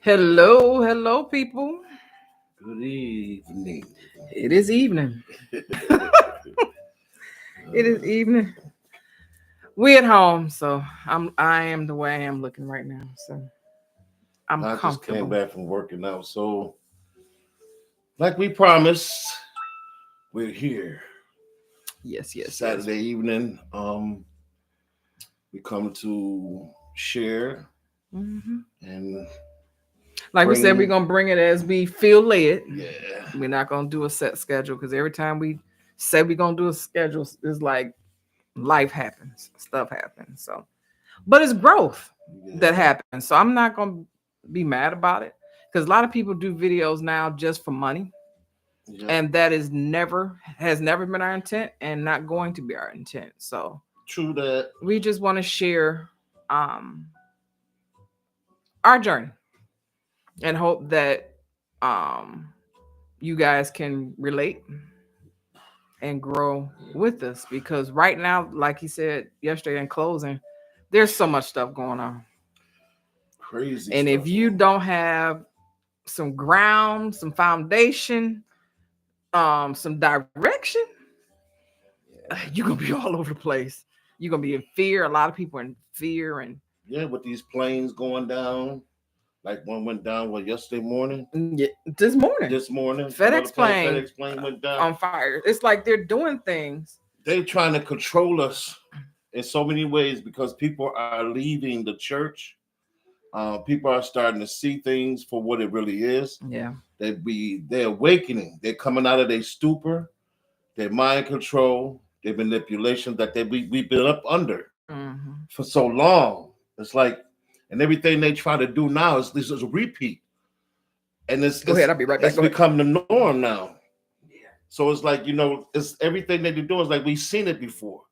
Hello, hello, people. Good evening. It is evening. It is evening. We at home, so I am the way I am looking right now. So I'm I just came comfortable. back from working out. So, like we promised, we're here. Yes, yes, yes. Saturday evening. We come to share hmm and Like we said, we're bring. gonna bring it as we feel led. Yeah. We're not gonna do a set schedule because every time we say we're gonna do a schedule, it's like life happens, stuff happens. So, but it's growth that Yeah. happens. So I'm not gonna be mad about it because a lot of people do videos now just for money, Yeah. and that is never has never been our intent and not going to be our intent. So True that. we just want to share um our journey and hope that um you guys can relate and grow with us because right now, like he said yesterday in closing, there's so much stuff going on. Crazy And if stuff. you don't have some ground, some foundation, some direction, Yeah. you're gonna be all over the place. You're gonna be in fear. A lot of people are in fear and Yeah, with these planes going down, like one went down, yesterday morning? yeah, this morning, This morning, another FedEx plane, plane FedEx plane went down. on fire. It's like they're doing things. They're trying to control us in so many ways because people are leaving the church. People are starting to see things for what it really is. Yeah. They're awakening. They're coming out of their stupor, their mind control, their manipulation that we've been up under hmm for so long. It's like, and everything they try to do now is this is a repeat, and Go ahead. I'll be right back. it's Go ahead. become the norm now. So it's like it's everything that they're doing is like we've seen it before.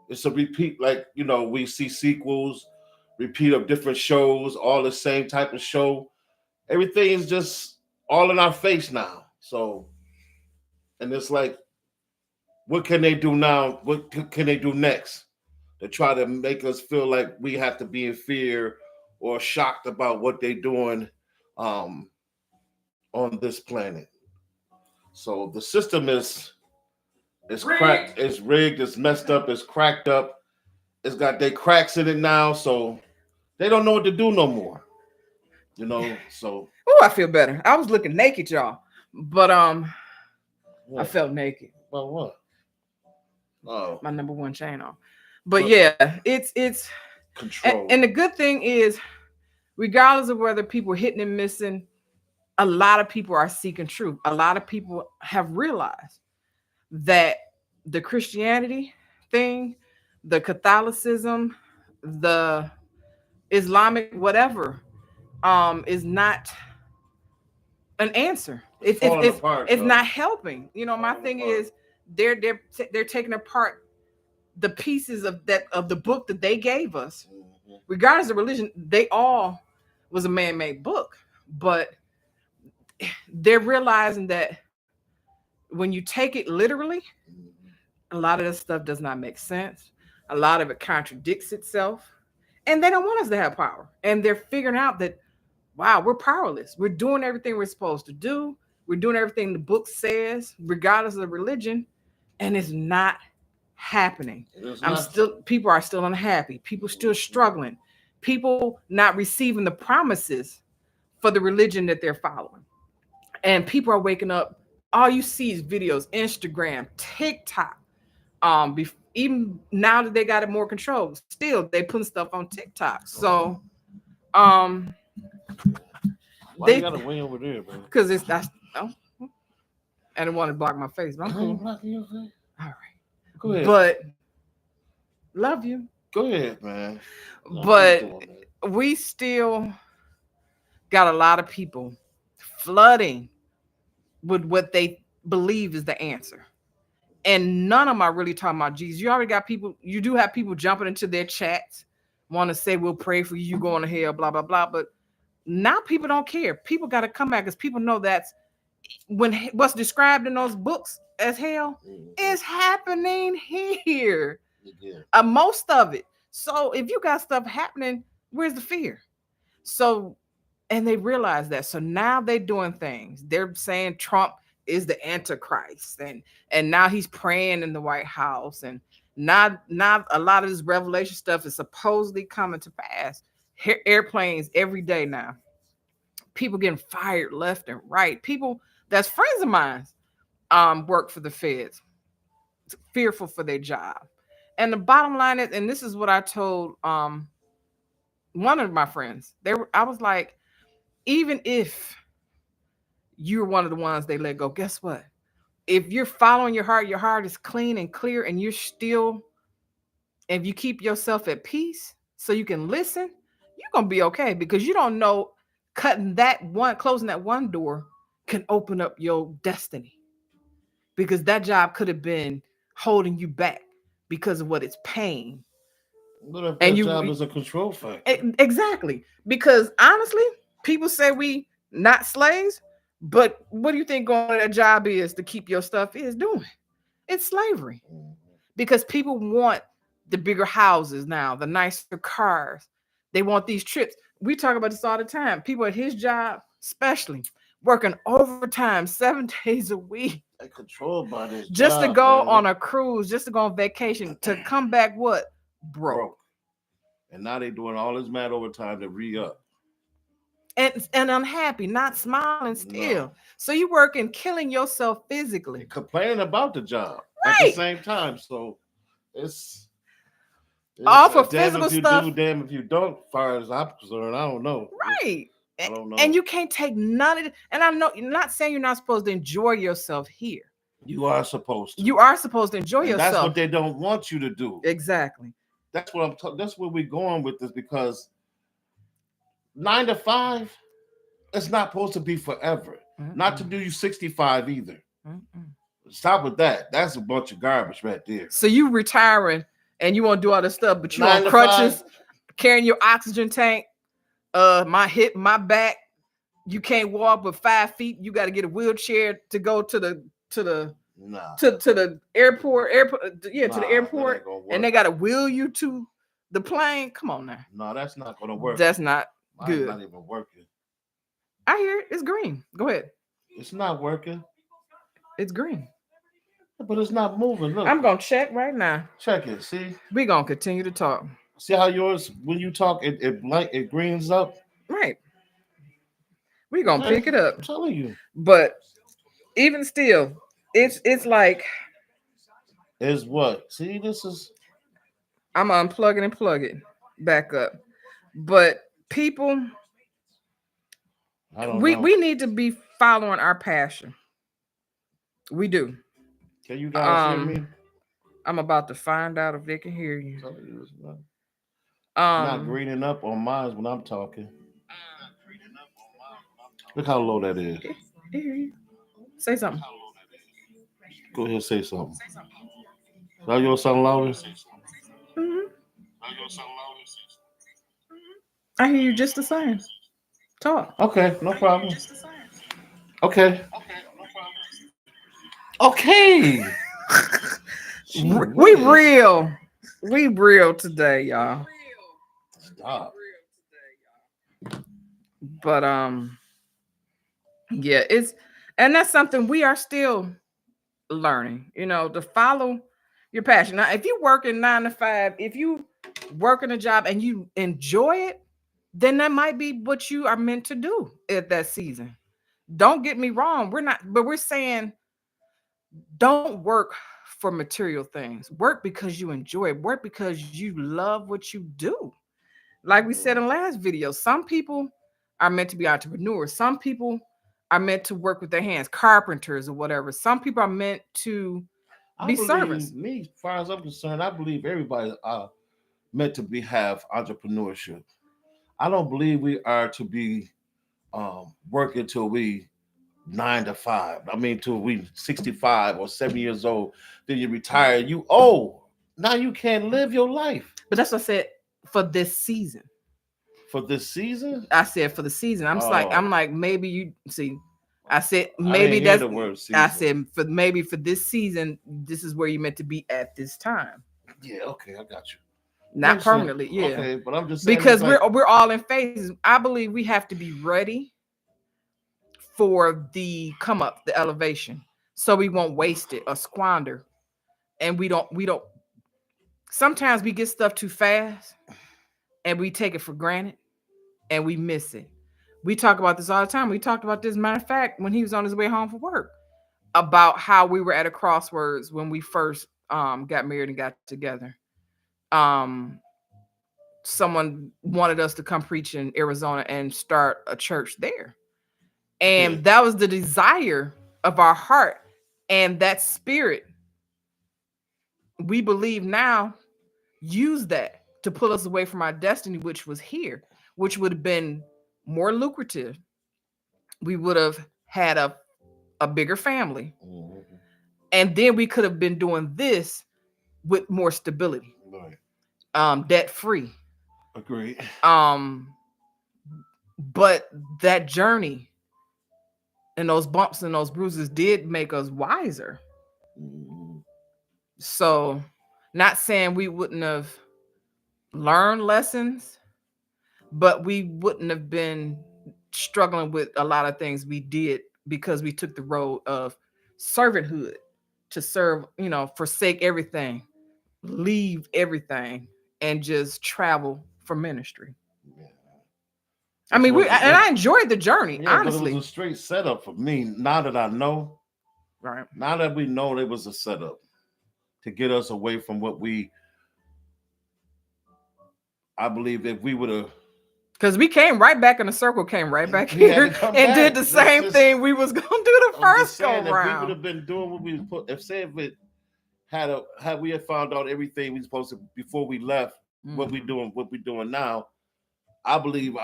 It's a repeat, like we see sequels, repeat of different shows, all the same type of show. Everything is just all in our face now. So, and it's like, what can they do now? What can they do next to try to make us feel like we have to be in fear or shocked about what they're doing um, on this planet? So the system is Rigged. cracked, it's rigged, it's messed up, it's cracked up. It's got they cracks in it now, so they don't know what to do no more. So Oh, I feel better. I was looking naked, y'all, but I what? felt naked. Well, what? Oh, My number one chain on. But but yeah, it's control. and the good thing is, regardless of whether people hitting and missing, a lot of people are seeking truth. A lot of people have realized that the Christianity thing, the Catholicism, the Islamic whatever, is not an answer. It's It's it's falling it's apart, it's though. not helping. My Falling thing apart. is they're taking apart the pieces of the book that they gave us, Mhm. regardless of religion. They all was a man-made book, but they're realizing that when you take it literally, Mhm. a lot of this stuff does not make sense. A lot of it contradicts itself, and they don't want us to have power. And they're figuring out that wow, we're powerless. We're doing everything we're supposed to do. We're doing everything the book says, regardless of religion, and it's not happening. It is I'm not. still People are still unhappy. People still struggling. People not receiving the promises for the religion that they're following. And people are waking up. All you see is videos, Instagram, TikTok. Even now that they got it more controlled, still they putting stuff on TikTok. So um Why you they got to way over there, bro? because it's that's oh, I didn't want to block my face, but I'm I cool. ain't blocking your face. All right. Go ahead. But love you. Go ahead, man. No, keep But doing that. we still got a lot of people flooding with what they believe is the answer. And none of them are really talking about Jesus. You already got people, you do have people jumping into their chats, want to say, we'll pray for you, you going to hell, blah, blah, blah. But now people don't care. People got to come back because people know that's when what's described in those books as hell Mhm. is happening here. Yeah. Most of it. So if you got stuff happening, where's the fear? So And they realize that. So now they're doing things. They're saying Trump is the Antichrist, and now he's praying in the White House, and not a lot of this revelation stuff is supposedly coming to pass. Airplanes every day now. People getting fired left and right. People that's friends of mine work for the feds, fearful for their job. And the bottom line is, and this is what I told one of my friends. I was like, even if you're one of the ones they let go, guess what? If you're following your heart is clean and clear, and you're still, if you keep yourself at peace so you can listen, you're gonna be okay, because you don't know closing that one door can open up your destiny, because that job could have been holding you back because of what it's paying. What if that job is a control factor? Exactly. Because honestly, people say we not slaves, but what do you think going to that job is to keep your stuff is doing? It's slavery. Because people want the bigger houses now, the nicer cars. They want these trips. We talk about this all the time. People at his job, especially, working overtime 7 days a week. They're controlled by this just job, to go man. on a cruise, just to go on vacation, to come back what? Broke. And now they're doing all this mad overtime to re-up. And unhappy, not smiling still. No. So you working, killing yourself physically. They're complaining about the job right. At the same time. So it's all for physical stuff. Damn if you don't, as far as I'm concerned, I don't know. Right. I don't know. And you can't take none of it. And I know you're not saying you're not supposed to enjoy yourself here. You are supposed to. You are supposed to enjoy yourself. That's what they don't want you to do. Exactly. That's what I'm talking. That's where we're going with this, because 9 to 5, it's not supposed to be forever. Not to do you 65 either. Stop with that. That's a bunch of garbage right there. So you retiring and you want to do all this stuff, but you on crutches, carrying your oxygen tank. My hip, my back. You can't walk but 5 feet. You got to get a wheelchair to go to the airport. To the airport, and they got to wheel you to the plane. Come on now. No, that's not gonna work. That's not good. Not even working. I hear it. It's green. Go ahead. It's not working. It's green. But it's not moving. Look. I'm gonna check right now. Check it. See? We're gonna continue to talk. See how yours, when you talk, it greens up? Right. We're gonna pick it up. I'm telling you. But even still, it's like, is what? See, this is, I'm gonna unplug it and plug it back up. But people, we need to be following our passion. We do. Can you guys hear me? I'm about to find out if they can hear you. Not greening up on mine when I'm talking. Look how low that is. I hear you. Say something. Go ahead, say something. Now you want something louder? I hear you just the same. Talk. Okay, no problem. Okay. Okay. We real. We real today, y'all. Stop. But yeah, and that's something we are still learning, to follow your passion. Now, if you work in 9 to 5, if you work in a job and you enjoy it, then that might be what you are meant to do at that season. Don't get me wrong. We're saying don't work for material things. Work because you enjoy it. Work because you love what you do. Like we said in the last video, some people are meant to be entrepreneurs. Some people are meant to work with their hands, carpenters or whatever. Some people are meant to be servants. Me, as far as I'm concerned, I believe everybody are meant to have entrepreneurship. I don't believe we are to be working till we 9 to 5. I mean, till we 65 or 70 years old. Then you retire. Now you can't live your life. But that's what I said for this season. For this season? I said for the season. I'm like, maybe you see. I said maybe that's the word season. I said for this season, this is where you're meant to be at this time. Yeah, okay, I got you. Not permanently, yeah. Okay, but I'm just saying Because like, we're all in phases. I believe we have to be ready for the come up, the elevation, so we won't waste it or squander. And we don't. Sometimes we get stuff too fast, and we take it for granted, and we miss it. We talk about this all the time. We talked about this, matter of fact, when he was on his way home from work, about how we were at a crossroads when we first got married and got together. Um, Someone wanted us to come preach in Arizona and start a church there. And that was the desire of our heart. And that spirit, we believe now, used that to pull us away from our destiny, which was here, which would have been more lucrative. We would have had a bigger family. Mhm. And then we could have been doing this with more stability, Right. debt free. Agreed. But that journey and those bumps and those bruises did make us wiser. Mhm. So, not saying we wouldn't have learned lessons, but we wouldn't have been struggling with a lot of things we did because we took the road of servanthood to serve, forsake everything, leave everything, and just travel for ministry. Yeah. I mean, I enjoyed the journey, Yeah, honestly. but it was a straight setup for me. Now that I know, Right. now that we know it was a setup to get us away from what I believe if we would have, because we came right back in the circle, came right back we had here to come and back. did the That's same just- thing we was gonna do the I'm just first go saying, if we would round. have been doing what we put, if it had we had found out everything we supposed to before we left, what we doing now, I believe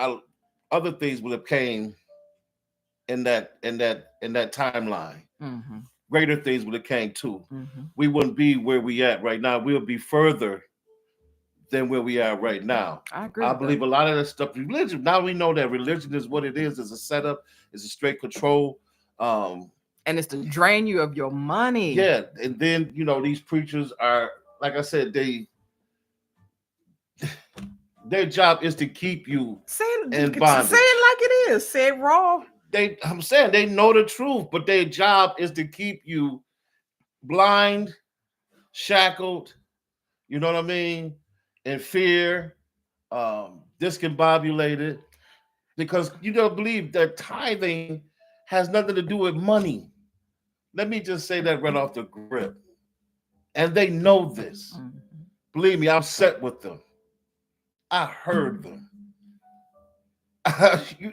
other things would have came in that timeline. Mm-hmm. Greater things would have came too. Mm-hmm. We wouldn't be where we at right now. We'll be further than where we are right now. I agree. I believe a lot of that stuff, religion. Now we know that religion is what it is a setup, it's a straight control. And it's to drain you of your money. Yeah, and then these preachers are, like I said, their job is to keep you in bondage. Say it like it is. Say it raw. I'm saying they know the truth, but their job is to keep you blind, shackled, you know what I mean, in fear, discombobulated, because you don't believe that tithing has nothing to do with money. Let me just say that right off the grip. And they know this. Mm-hmm. Believe me, I've sat with them. I heard them.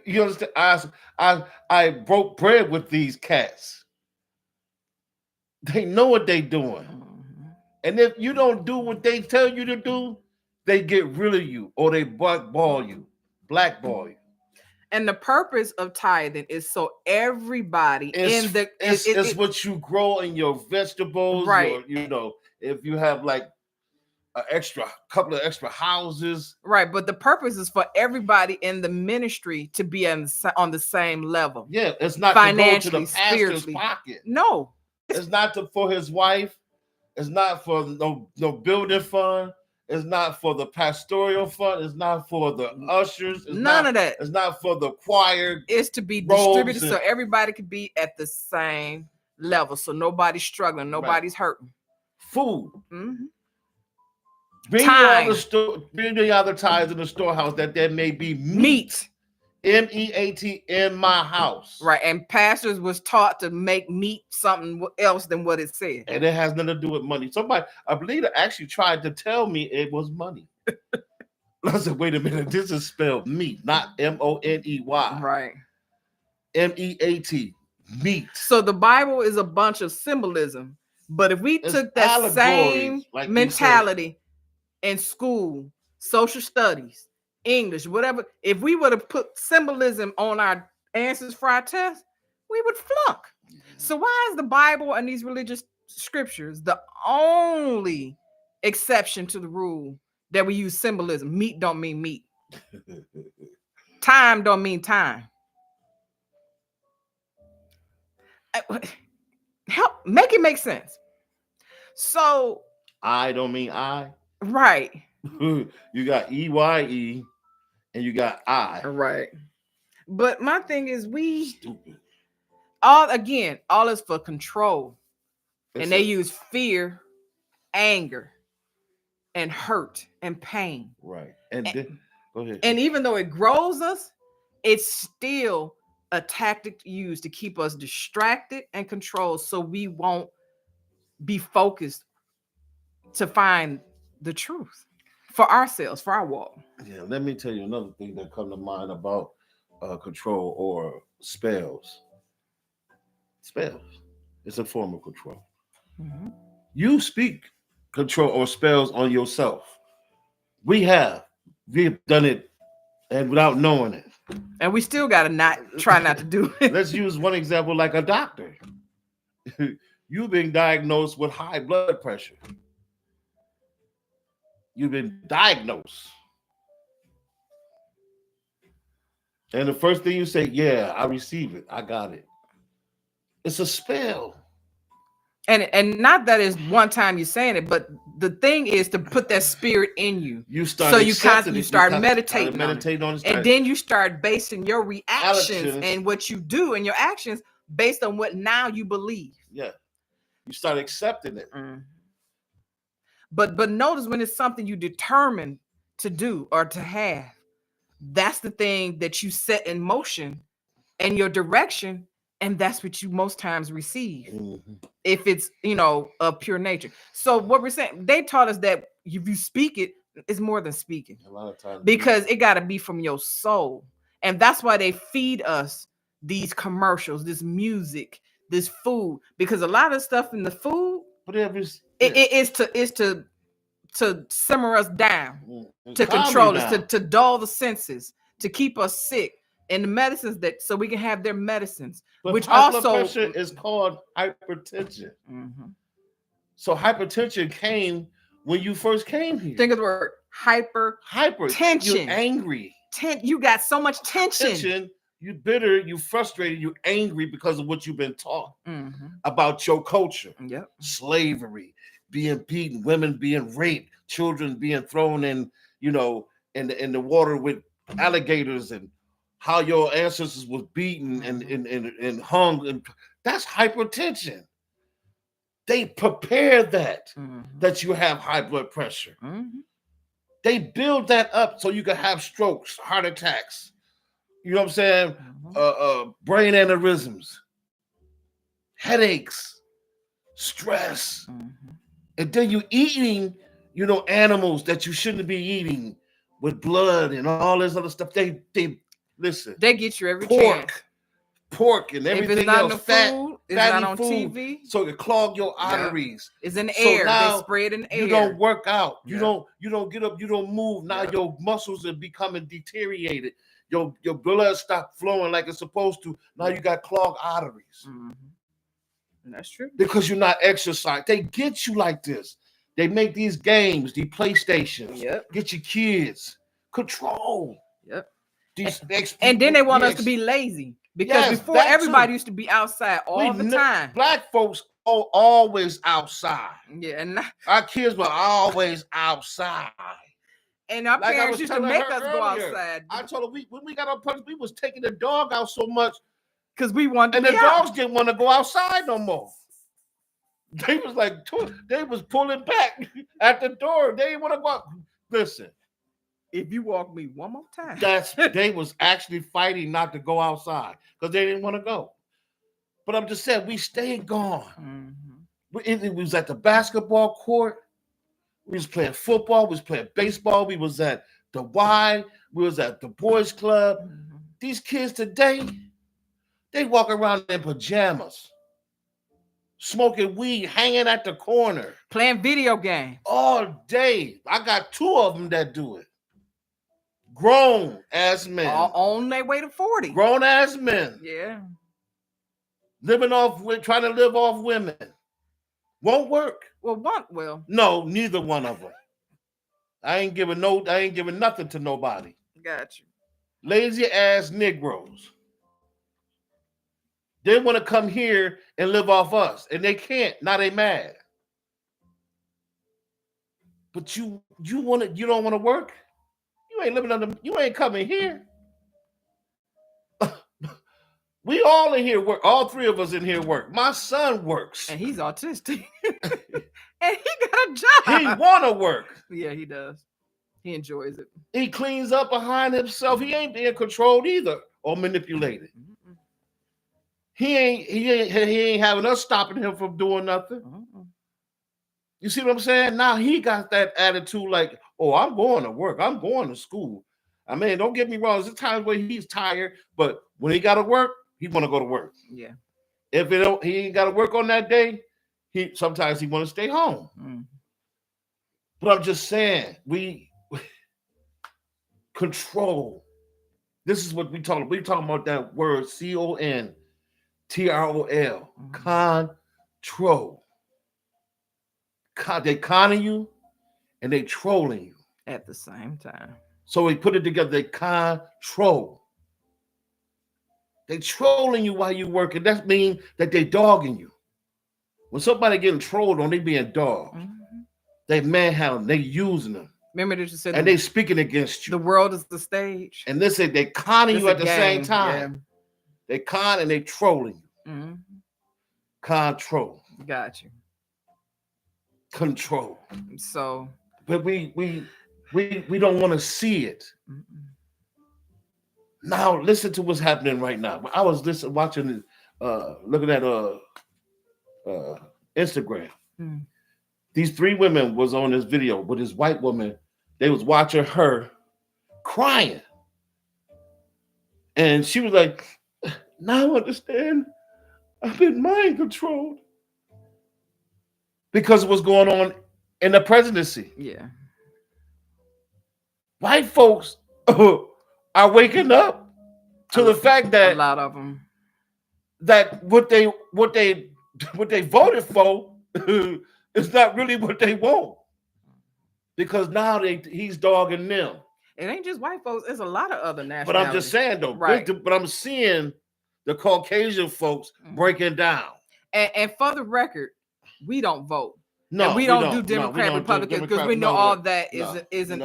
You understand? I broke bread with these cats. They know what they doing. Mm-hmm. And if you don't do what they tell you to do, they get rid of you or they blackball you. And the purpose of tithing is so everybody it's what you grow in your vegetables, right? If you have like couple of extra houses, right? But the purpose is for everybody in the ministry to be on the same level. Yeah, it's not financially, to go to the pastor's pocket. No, it's not for his wife. It's not for no building fund. It's not for the pastoral fund. It's not for the ushers. None of that. It's not for the choir. It's to be distributed so everybody can be at the same level. So nobody's struggling. Nobody's hurting. Food. Mm-hmm. Bring the other tithes in the storehouse that there may be meat. MEAT in my house. Right. And pastors was taught to make meat something else than what it said. And it has nothing to do with money. Somebody, I believe, actually tried to tell me it was money. I said, wait a minute, this is spelled meat, not MONEY. Right. MEAT, meat. So the Bible is a bunch of symbolism. But if we took that same mentality in school, social studies, English, whatever, if we would have put symbolism on our answers for our test, we would flunk. So why is the Bible and these religious scriptures the only exception to the rule that we use symbolism? Meat don't mean meat. Time don't mean time. Make it make sense. So I don't mean I. Right. You got EYE and you got I. Right. But my thing is, we Stupid. all is for control. It's And they a- use fear, anger, and hurt and pain. right. And then, go ahead. And even though it grows us, it's still a tactic used to keep us distracted and controlled so we won't be focused to find the truth for ourselves, for our walk. Yeah, let me tell you another thing that come to mind about control or spells. Spells. It's a form of control. Mhm. You speak control or spells on yourself. We've done it and without knowing it. And we still got to try not to do it. Let's use one example like a doctor. You've been diagnosed with high blood pressure. You've been diagnosed. And the first thing you say, yeah, I receive it. I got it. It's a spell. And not that it's one time you're saying it, but the thing is to put that spirit in you. You start So accepting you it. start start meditating on it. on it. And then you start basing your reactions Actions. and what you do and your actions based on what now you believe. Yeah. You start accepting it. But notice when it's something you determine to do or to have, that's the thing that you set in motion and your direction, and that's what you most times receive. Mhm. If it's of pure nature. So what we're saying, they taught us that if you speak it, it's more than speaking. A lot of times Because it got to be from your soul. And that's why they feed us these commercials, this music, this food. Because a lot of stuff in the food, but it is to simmer us down, to calm control you us, down. to dull the senses, to keep us sick. And the medicines so we can have their medicines, But which high blood also pressure is called hypertension. Mhm. So hypertension came when you first came here. Think of the word hypertension. You're angry. You got so much tension. You bitter, you frustrated, you angry because of what you've been taught Mhm. about your culture. Yep. Slavery, being beaten, women being raped, children being thrown in the water with alligators, and how your ancestors was beaten and hung, and that's hypertension. They prepare that you have high blood pressure. They build that up so you can have strokes, heart attacks. You know what I'm saying? Brain aneurysms, headaches, stress. And then you eating, animals that you shouldn't be eating with blood and all this other stuff. They listen. They get you every chance. Pork and everything if it's not else. In the food, it's not on food, TV. So it clog your arteries. It's in the air. They spray it in the air. You don't work out. You don't get up. You don't move. Now your muscles are becoming deteriorated. Your blood stop flowing like it's supposed to. Now you got clogged arteries. That's true. Because you're not exercising. They get you like this. They make these games, these PlayStations. Get your kids. Control. And then they want us to be lazy. Because before everybody used to be outside all the time. Black folks are always outside. Yeah. And our kids were always outside. And our parents used to make us go outside. I told her when we got on punch, we was taking the dog out so much. Because we wanted and to the dogs didn't want to go outside no more. They was like, they was pulling back at the door. They didn't want to go out. Listen. If you walk me one more time. They was actually fighting not to go outside because they didn't want to go. But I'm just saying, we stayed gone. It was at the basketball court. We was playing football. We was playing baseball. We was at the Y. We was at the boys club. These kids today, they walk around in pajamas, smoking weed, hanging at the corner. Playing video games. All day. I got 2 of them that do it. Grown ass men. On their way to 40. Grown ass men. Yeah. Trying to live off women. Won't work. Well. No, neither one of them. I ain't giving nothing to nobody. Got you. Lazy ass Negroes. They want to come here and live off us, and they can't. Now they mad. But you don't want to work. You ain't living under. You ain't coming here. We all in here work. All three of us in here work. My son works. And he's autistic. And he got a job. He wanna work. Yeah, he does. He enjoys it. He cleans up behind himself. He ain't being controlled either or manipulated. Mm-mm. He ain't having us stopping him from doing nothing. Mm-mm. You see what I'm saying? Now he got that attitude like, oh, I'm going to work. I'm going to school. I mean, don't get me wrong. There's times where he's tired, but when he got to work, he want to go to work. Yeah. If he ain't got to work on that day, sometimes he want to stay home. Mm. But I'm just saying, we control. This is what we talking. We talking about that word CONTROL. Control. They conning you and they trolling you At the same time. So we put it together. They control. They trolling you while you working. That means that they dogging you. When somebody getting trolled on, they being dogged. Mm-hmm. They manhandling. They using them. Remember that you said, and they speaking against you. The world is the stage. And they say they conning you at the same time. Yeah. They con and they trolling you. Mm-hmm. Control. Got you. Control. So, but we don't want to see it. Mm-mm. Now listen to what's happening right now. I was watching, looking at Instagram. Mm. These three women was on this video with this white woman. They was watching her crying, and she was like, "Now I understand. I've been mind controlled because of what's going on in the presidency." Yeah. White folks are waking up to the fact that a lot of them, that what they voted for is not really what they want, because now he's dogging them. It ain't just white folks; it's a lot of other nationalities. But I'm just saying though, right? But I'm seeing the Caucasian folks breaking down. And for the record, we don't vote. No, and we don't do Democrat, Republican, because we know all that isn't.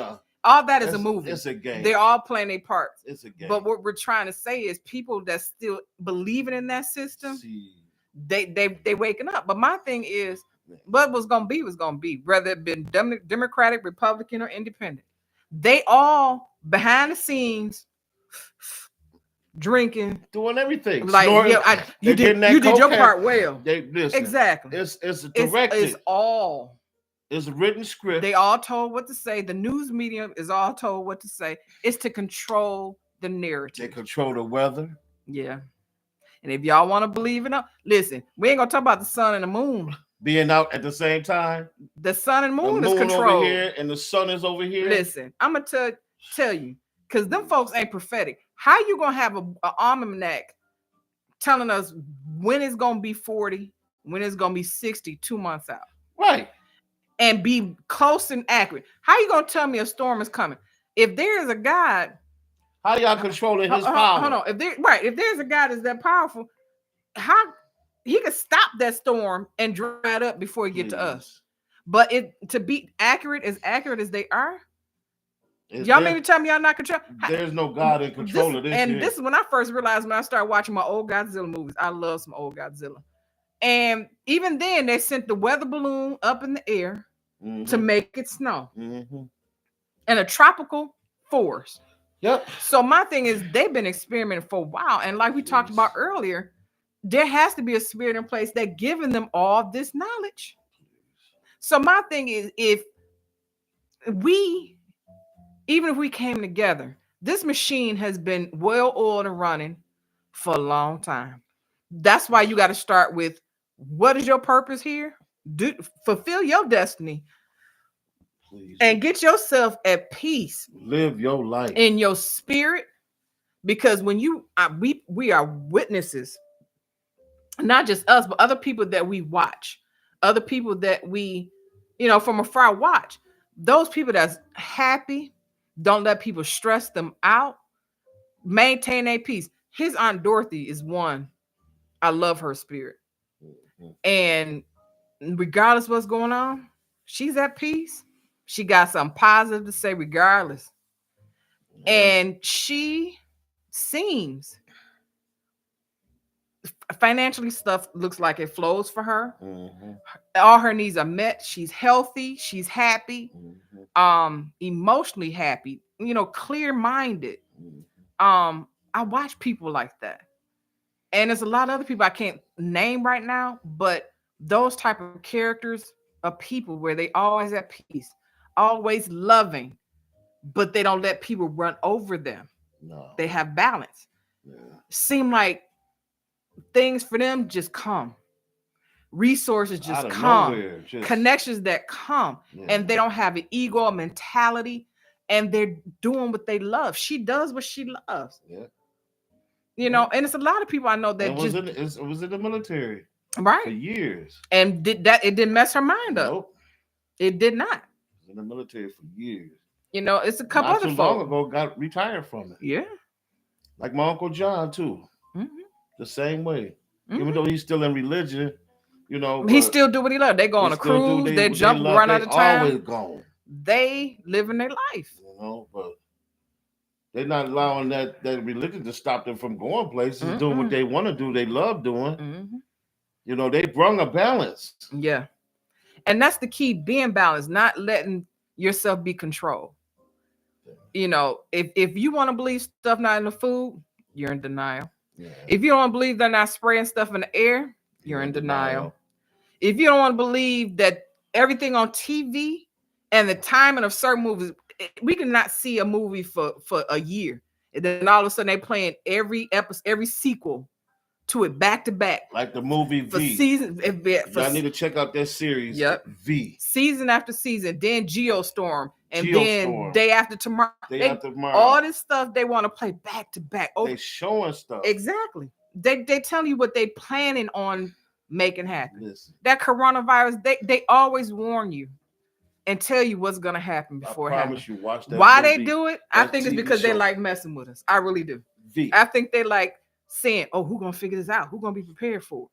All that is a movie. It's a game. They're all playing their parts. It's a game. But what we're trying to say is people that still believing in that system, they waking up. But my thing is, what was gonna be, whether it been Democratic, Republican, or Independent. They all behind the scenes drinking, doing everything. Like, yeah, you did your part well. Exactly. It's directed. It's all. It's a written script. They all told what to say. The news media is all told what to say. It's to control the narrative. They control the weather. Yeah. And if y'all want to believe it, listen, we ain't gonna talk about the sun and the moon being out at the same time. The sun and moon is controlled over here, and the sun is over here. Listen, I'm gonna tell you, because them folks ain't prophetic. How you gonna have an almanac telling us when it's gonna be 40, when it's gonna be 60, 2 months out? Right. And be close and accurate. How you gonna tell me a storm is coming? If there is a God, how y'all controlling his power? Hold on. If there's a God that's that powerful, how he could stop that storm and dry it up before he get to us. But to be as accurate as they are, y'all maybe tell me y'all not control. There's no God in control of this. And this is when I first realized when I started watching my old Godzilla movies. I love some old Godzilla. And even then, they sent the weather balloon up in the air to make it snow. And a tropical force. Yep. So my thing is, they've been experimenting for a while. And like we talked about earlier, there has to be a spirit in place that giving them all this knowledge. So my thing is, even if we came together, this machine has been well oiled and running for a long time. That's why you got to start with, what is your purpose here? Fulfill your destiny. Please. And get yourself at peace. Live your life in your spirit, because when we are witnesses, not just us, but other people that we watch, other people that we, from afar watch. Those people that's happy, don't let people stress them out, maintain their peace. His Aunt Dorothy is one. I love her spirit. And regardless of what's going on, she's at peace. She got something positive to say regardless. Yeah. And she seems financially stuff looks like it flows for her. Mhm. All her needs are met. She's healthy. She's happy. Emotionally happy. Clear-minded. I watch people like that. And there's a lot of other people I can't name right now, but those type of characters are people where they always at peace, always loving, but they don't let people run over them. No. They have balance. Yeah. Seem like things for them just come. Resources just Out of come. nowhere, Connections that come. Yeah. And they don't have an ego or mentality. And they're doing what they love. She does what she loves. Yeah. And it's a lot of people I know that it was in the military for right. years. And it didn't mess her mind up. Nope. It did not. It was in the military for years. It's a couple Not other too folk. long ago, got retired from it. Yeah. Like my Uncle John too. The same way. Even though he's still in religion, he still do what he loves. They go on a cruise, they jump, run out of town. Always gone. They living their life. But they're not allowing that religion to stop them from going places, doing what they want to do, they love doing. They bring a balance. Yeah. And that's the key, being balanced, not letting yourself be controlled. If you want to believe stuff not in the food, you're in denial. Yeah. If you don't want to believe they're not spraying stuff in the air, you're in denial. If you don't want to believe that everything on TV and the timing of certain movies, we cannot see a movie for a year. And then all of a sudden they playing every episode, every sequel to it back to back. Like the movie V. For season. Y'all need to check out that series. Yep. V. Season after season. Then Geostorm. And then Day After Tomorrow. All this stuff they want to play back to back. They showing stuff. Exactly. They tell you what they planning on making happen. Listen. That coronavirus, they always warn you and tell you what's gonna happen before it happens. You watch that. Why they do it? I think it's because they like messing with us. I really do. V. I think they like saying, "Oh, who's gonna figure this out? Who's gonna be prepared for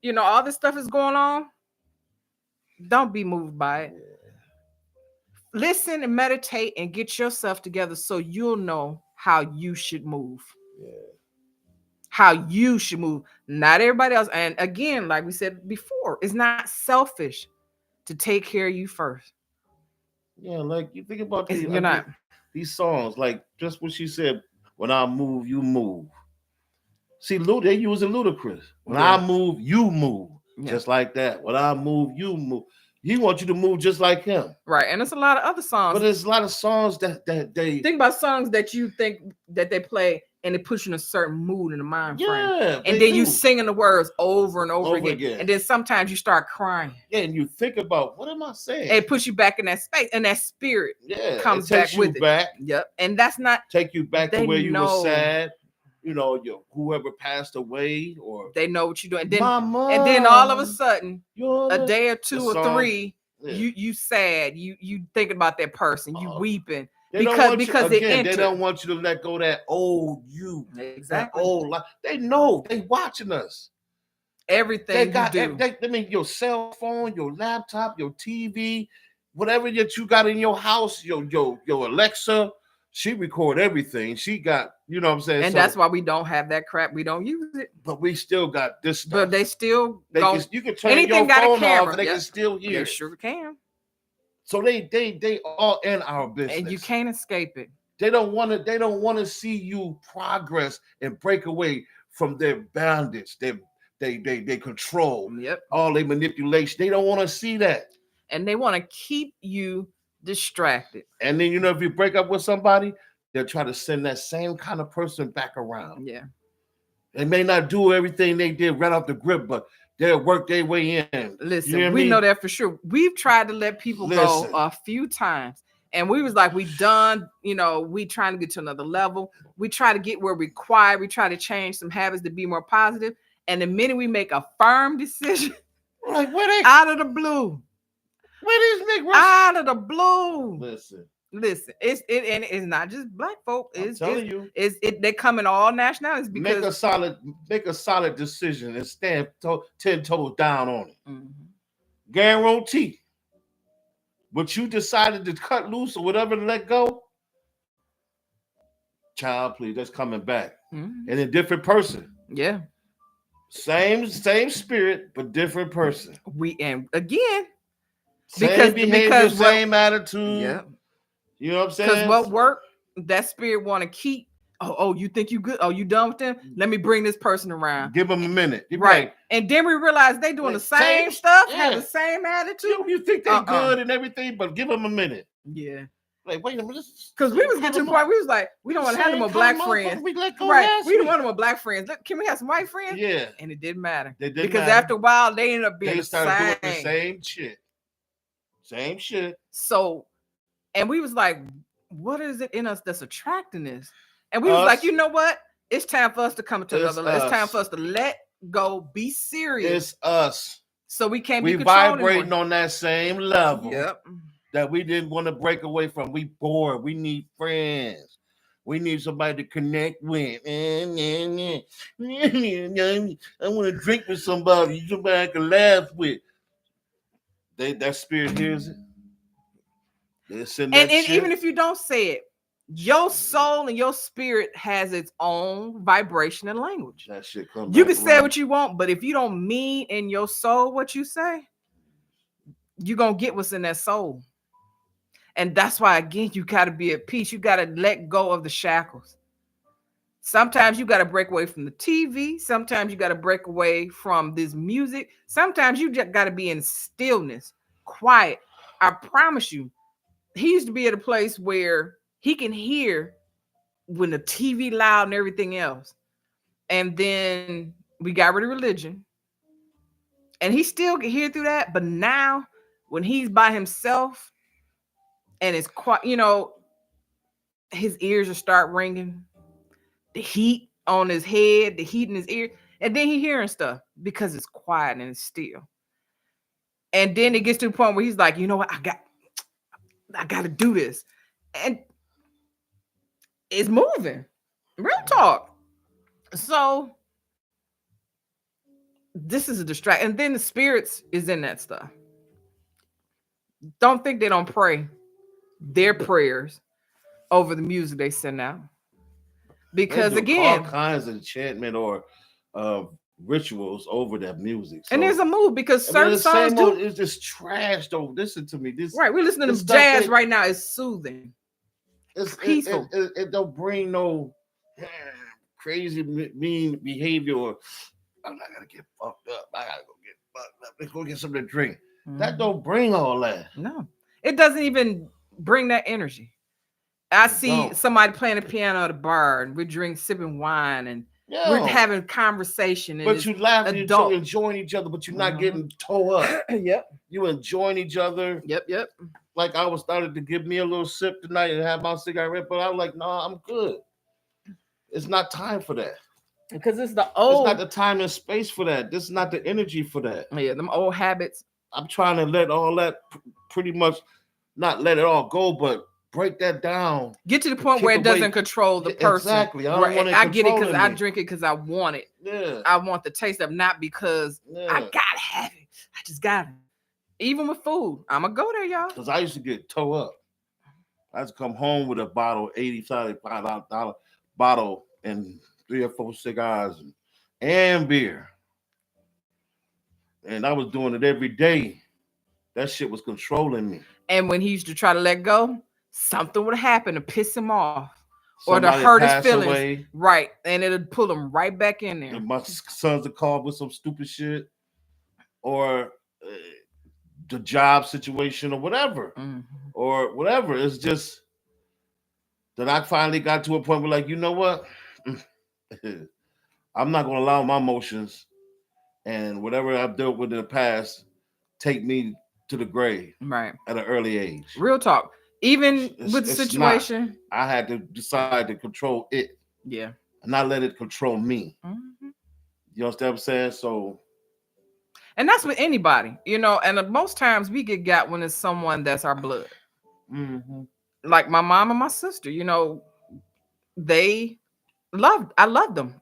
it?" All this stuff is going on. Don't be moved by it. Listen and meditate and get yourself together so you'll know how you should move. Yeah. How you should move, not everybody else. And again, like we said before, it's not selfish to take care of you first. Yeah, like you think about these songs, like just what she said, when I move, you move. See, they using Ludacris. When I move, you move. Yeah. Just like that. When I move, you move. He wants you to move just like him. Right. And there's a lot of other songs. But there's a lot of songs that they think about songs that you think that they play and it puts you in a certain mood in the mind frame. Yeah. And then you singing the words over and over again. And then sometimes you start crying. Yeah, and you think about, what am I saying? And it puts you back in that space, and that spirit comes back with it. Yep. And that's not take you back to where you were sad. Whoever passed away, or they know what you're doing. Then, Mama, and then all of a sudden, a day or two or three, you sad. You thinking about that person. You weeping. Because they don't want you to let go of that old you. Exactly. That old life. They know. They watching us. Everything you do. Your cell phone, your laptop, your TV, whatever that you got in your house, your Alexa, she record everything. She got, what I'm saying? And that's why we don't have that crap. We don't use it. But we still got this stuff. But they still you can turn your phone off and they can still hear. They sure can. So they all in our business. And you can't escape it. They don't want to see you progress and break away from their bondage. They control. Yep. All their manipulation. They don't want to see that. And they want to keep you distracted. And then if you break up with somebody, they'll try to send that same kind of person back around. Yeah. They may not do everything they did right off the grip, but they'll work their way in. Listen, we know that for sure. We've tried to let people go a few times. And we was like, we done, we trying to get to another level. We try to get where we're quiet. We try to change some habits to be more positive. And the minute we make a firm decision, like out of the blue. Where these niggas out of the blue? Listen. It's not just black folk. I'm telling you, they come in all nationalities because make a solid decision and stand 10 toes down on it. Guarantee. but you decided to cut loose or whatever to let go. Child, please, that's coming back. Mhm. And a different person. Yeah. Same spirit, but different person. And again, Same behavior, same attitude. yeah. You know what I'm saying? Because what worked, that spirit want to keep. Oh, you think you good? Oh, you done with them? Let me bring this person around. Give them a minute. Right. Like, and then we realize they doing like, the same stuff, yeah. have the same attitude. You think they're good and everything, but give them a minute. Yeah. Like, wait a minute. Because we was getting to the point, we was like, we don't want to have no more black friends. We don't want no more black friends. Look, can we have some white friends? Yeah. And it didn't matter. Because after a while, they ended up being they started doing the same shit. Same shit. So, and we was like, what is it in us that's attracting this? And we was like, you know what? It's time for us to come to another level. It's time for us to let go, be serious. It's us. So we can't be vibrating on that same level. Yep. That we didn't want to break away from. We bored. We need friends. We need somebody to connect with. I want to drink with somebody I can laugh with. That spirit hears it. And even if you don't say it, your soul and your spirit has its own vibration and language. That shit comes. You can say what you want, but if you don't mean in your soul what you say, you're gonna get what's in that soul. And that's why, again, you got to be at peace. You got to let go of the shackles. Sometimes you got to break away from the TV. Sometimes you got to break away from this music. Sometimes you just got to be in stillness, quiet. I promise you, he used to be at a place where he can hear when the TV loud and everything else. And then we got rid of religion. And he still can hear through that. But now, when he's by himself, and it's quite, his ears will start ringing, the heat on his head, the heat in his ear, and then he hearing stuff because it's quiet and it's still. And then it gets to the point where he's like, you know what, I got to do this, and it's moving. Real talk. So this is a distraction, and then the spirits is in that stuff. Don't think they don't pray their prayers over the music they send out, because again, all kinds of enchantment or rituals over that music. So, and there's a move because certain songs do. It's just trash. Don't listen to me. This right. We're listening to jazz right now. It's soothing. It's peaceful. It don't bring no crazy mean behavior. Or I'm not gonna get fucked up. I gotta go get fucked up. Let's go get something to drink. Mm-hmm. That don't bring all that. No, it doesn't even bring that energy. I see somebody playing the piano at a bar, and we're sipping wine, and we're having conversation. And but you laughing, you're enjoying each other, but you're not getting tore up. Yep. You enjoying each other. Yep. Like I was started to give me a little sip tonight and have my cigarette, but I was like, no, I'm good. It's not time for that. Because it's the old. It's not the time and space for that. This is not the energy for that. Yeah, them old habits. I'm trying to let all that pretty much, not let it all go, but break that down. Get to the point where it doesn't control the person. Exactly. I get it because I drink it because I want it. Yeah. I want the taste of it, not because I gotta have it. I just got it. Even with food, I'm gonna go there, y'all. Because I used to get toe up. I used to come home with a bottle, $85 bottle, and 3 or 4 cigars and beer. And I was doing it every day. That shit was controlling me. And when he used to try to let go, something would happen to piss him off or to hurt his feelings. Away. Right. And it'll pull him right back in there. And my sons would call with some stupid shit or the job situation or whatever. Mm-hmm. Or whatever. It's just that I finally got to a point where, like, you know what? I'm not going to allow my emotions and whatever I've dealt with in the past take me to the grave. Right. At an early age. Real talk. Even with the situation. I had to decide to control it. Yeah. And not let it control me. Mm-hmm. You understand what I'm saying? So. And that's with anybody, and most times we get got when it's someone that's our blood. Mm-hmm. Like my mom and my sister, I loved them,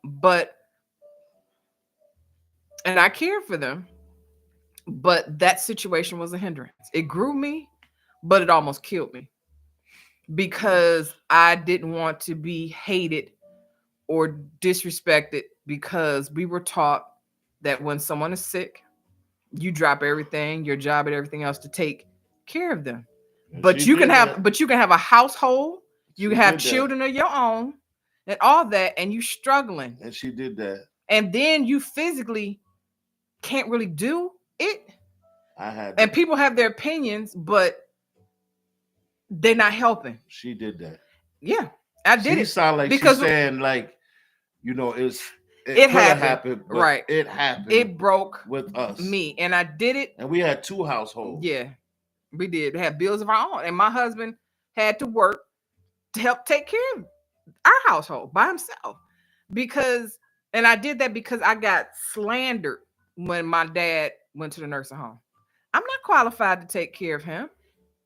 and I cared for them, but that situation was a hindrance. It grew me, but it almost killed me because I didn't want to be hated or disrespected because we were taught that when someone is sick, you drop everything, your job and everything else to take care of them. And But she you can did have that. but you can have a household, you She can have did that. children of your own and all that, and you struggling. And she did that. And then you physically can't really do it. I had And that. people have their opinions, but they're not helping. She did that. Yeah, I did She it. sound like because- she's saying like, you know, it It could have happened, happened, but right. it happened. It broke with us. me, and I did it. And we had 2 households. Yeah, we did. We had bills of our own, and my husband had to work to help take care of our household by himself. And I did that because I got slandered when my dad went to the nursing home. I'm not qualified to take care of him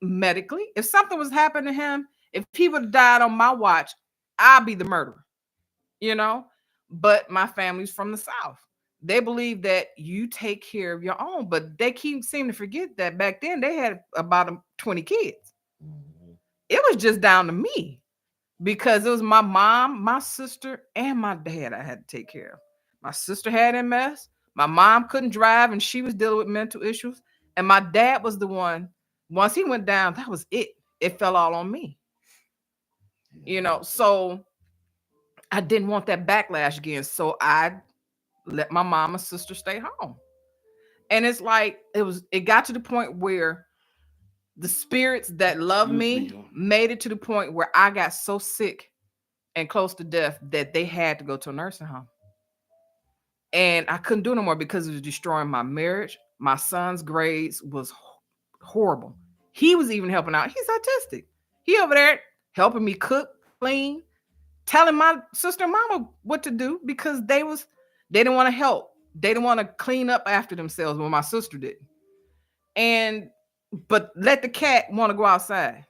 medically. If something was happening to him, if he would have died on my watch, I'd be the murderer, you know? But my family's from the South. They believe that you take care of your own, but they seem to forget that back then they had about 20 kids. It was just down to me because it was my mom, my sister, and my dad I had to take care of. My sister had MS. My mom couldn't drive and she was dealing with mental issues. And my dad was the one, once he went down, that was it. It fell all on me. You know, so I didn't want that backlash again. So I let my mom and sister stay home. And it's like it got to the point where the spirits that love me made it to the point where I got so sick and close to death that they had to go to a nursing home. And I couldn't do no more because it was destroying my marriage. My son's grades was horrible. He was even helping out. He's autistic. He over there helping me cook, clean, telling my sister and mama what to do because they didn't want to help. They didn't want to clean up after themselves when my sister did. But let the cat want to go outside.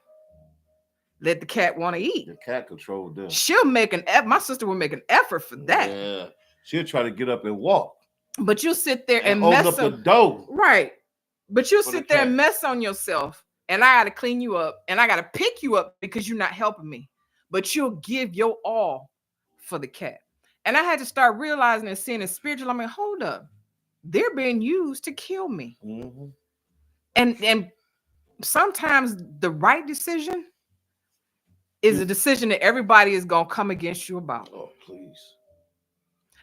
Let the cat want to eat. The cat controlled them. She'll make an effort. My sister will make an effort for that. Yeah. She'll try to get up and walk. But you'll sit there and open mess up the door. Right. But you'll For sit the there and cat. mess on yourself. And I got to clean you up. And I got to pick you up because you're not helping me. But you'll give your all for the cat. And I had to start realizing and seeing it spiritual. I mean, hold up. They're being used to kill me. Mm-hmm. And sometimes the right decision is a decision that everybody is going to come against you about. Oh, please.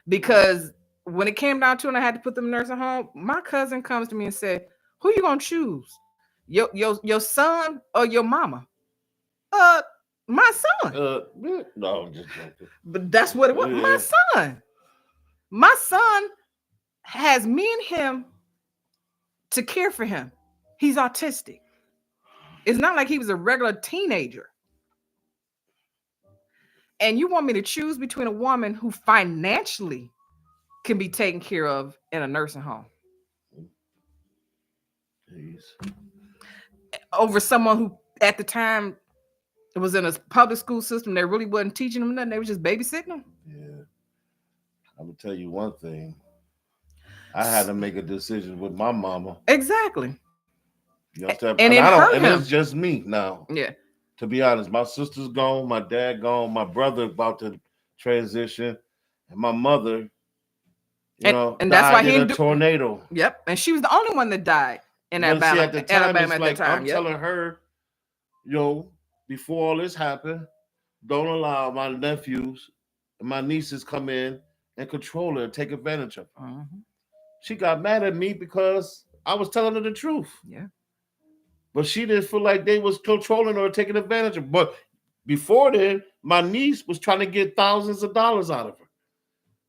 Because when it came down to it and I had to put them in nursing home, my cousin comes to me and said, who you going to choose? Your son or your mama? My son. No, I'm just joking. But that's what it was. Yeah. My son. My son has me and him to care for him. He's autistic. It's not like he was a regular teenager. And you want me to choose between a woman who financially can be taken care of in a nursing home Please. over someone who at the time was in a public school system. They really wasn't teaching them nothing. They were just babysitting them. Yeah. I'm going to tell you one thing. I had to make a decision with my mama. Exactly. You understand? And it hurt him. It's just me now. Yeah. To be honest, my sister's gone, my dad gone, my brother about to transition, and my mother, and that's why he in a tornado. Yep. And she was the only one that died in Alabama at the time. I'm telling her, before all this happened, don't allow my nephews and my nieces come in and control her and take advantage of her. Mm-hmm. She got mad at me because I was telling her the truth. Yeah. But she didn't feel like they was controlling her or taking advantage of her. But before then, my niece was trying to get thousands of dollars out of her.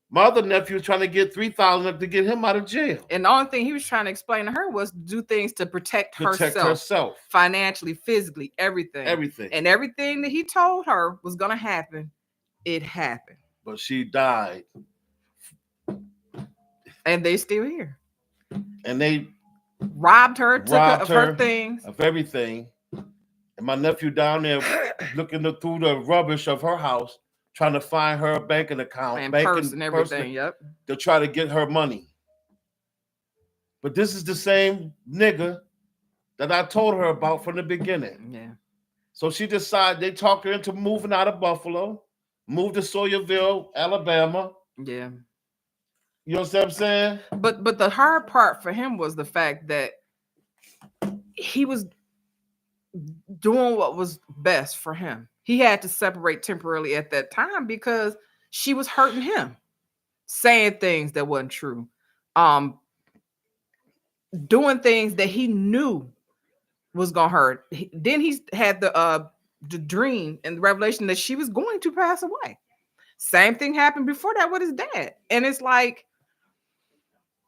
My other nephew was trying to get $3,000 to get him out of jail. And the only thing he was trying to explain to her was do things to protect herself. Financially, physically, everything. And everything that he told her was going to happen, it happened. But she died. And they still here. And they robbed her, took of her things, of everything. And my nephew down there looking through the rubbish of her house, trying to find her banking account, and purse and everything. Yep. To try to get her money. But this is the same nigga that I told her about from the beginning. Yeah. So she decided, they talked her into moving out of Buffalo, moved to Sawyerville, Alabama. Yeah. You know what I'm saying? But the hard part for him was the fact that he was doing what was best for him. He had to separate temporarily at that time because she was hurting him, saying things that wasn't true, doing things that he knew was gonna hurt. Then he had the dream and the revelation that she was going to pass away. Same thing happened before that with his dad, and it's like,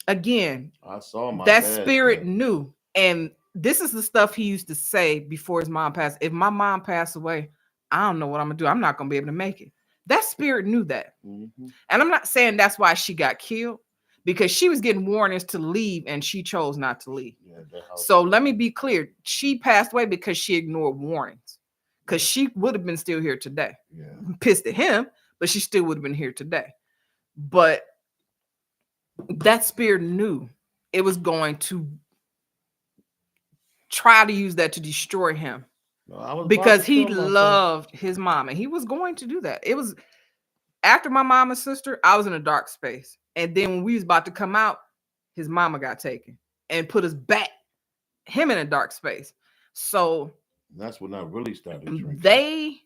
again, I saw my that dad, spirit man. knew. And this is the stuff he used to say before his mom passed. If my mom passed away, I don't know what I'm gonna do. I'm not gonna be able to make it. That spirit knew that. Mhm. And I'm not saying that's why she got killed, because she was getting warnings to leave and she chose not to leave. Yeah, that house- So let me be clear. She passed away because she ignored warnings. Because she would have been still here today. yeah. Pissed at him, but she still would have been here today. But that spirit knew it was going to try to use that to destroy him, No, I was about because to he kill myself. loved his mom and he was going to do that. It was after my mom and sister, I was in a dark space. And then when we was about to come out, his mama got taken and put us back, him in a dark space. So That's when I really started drinking. they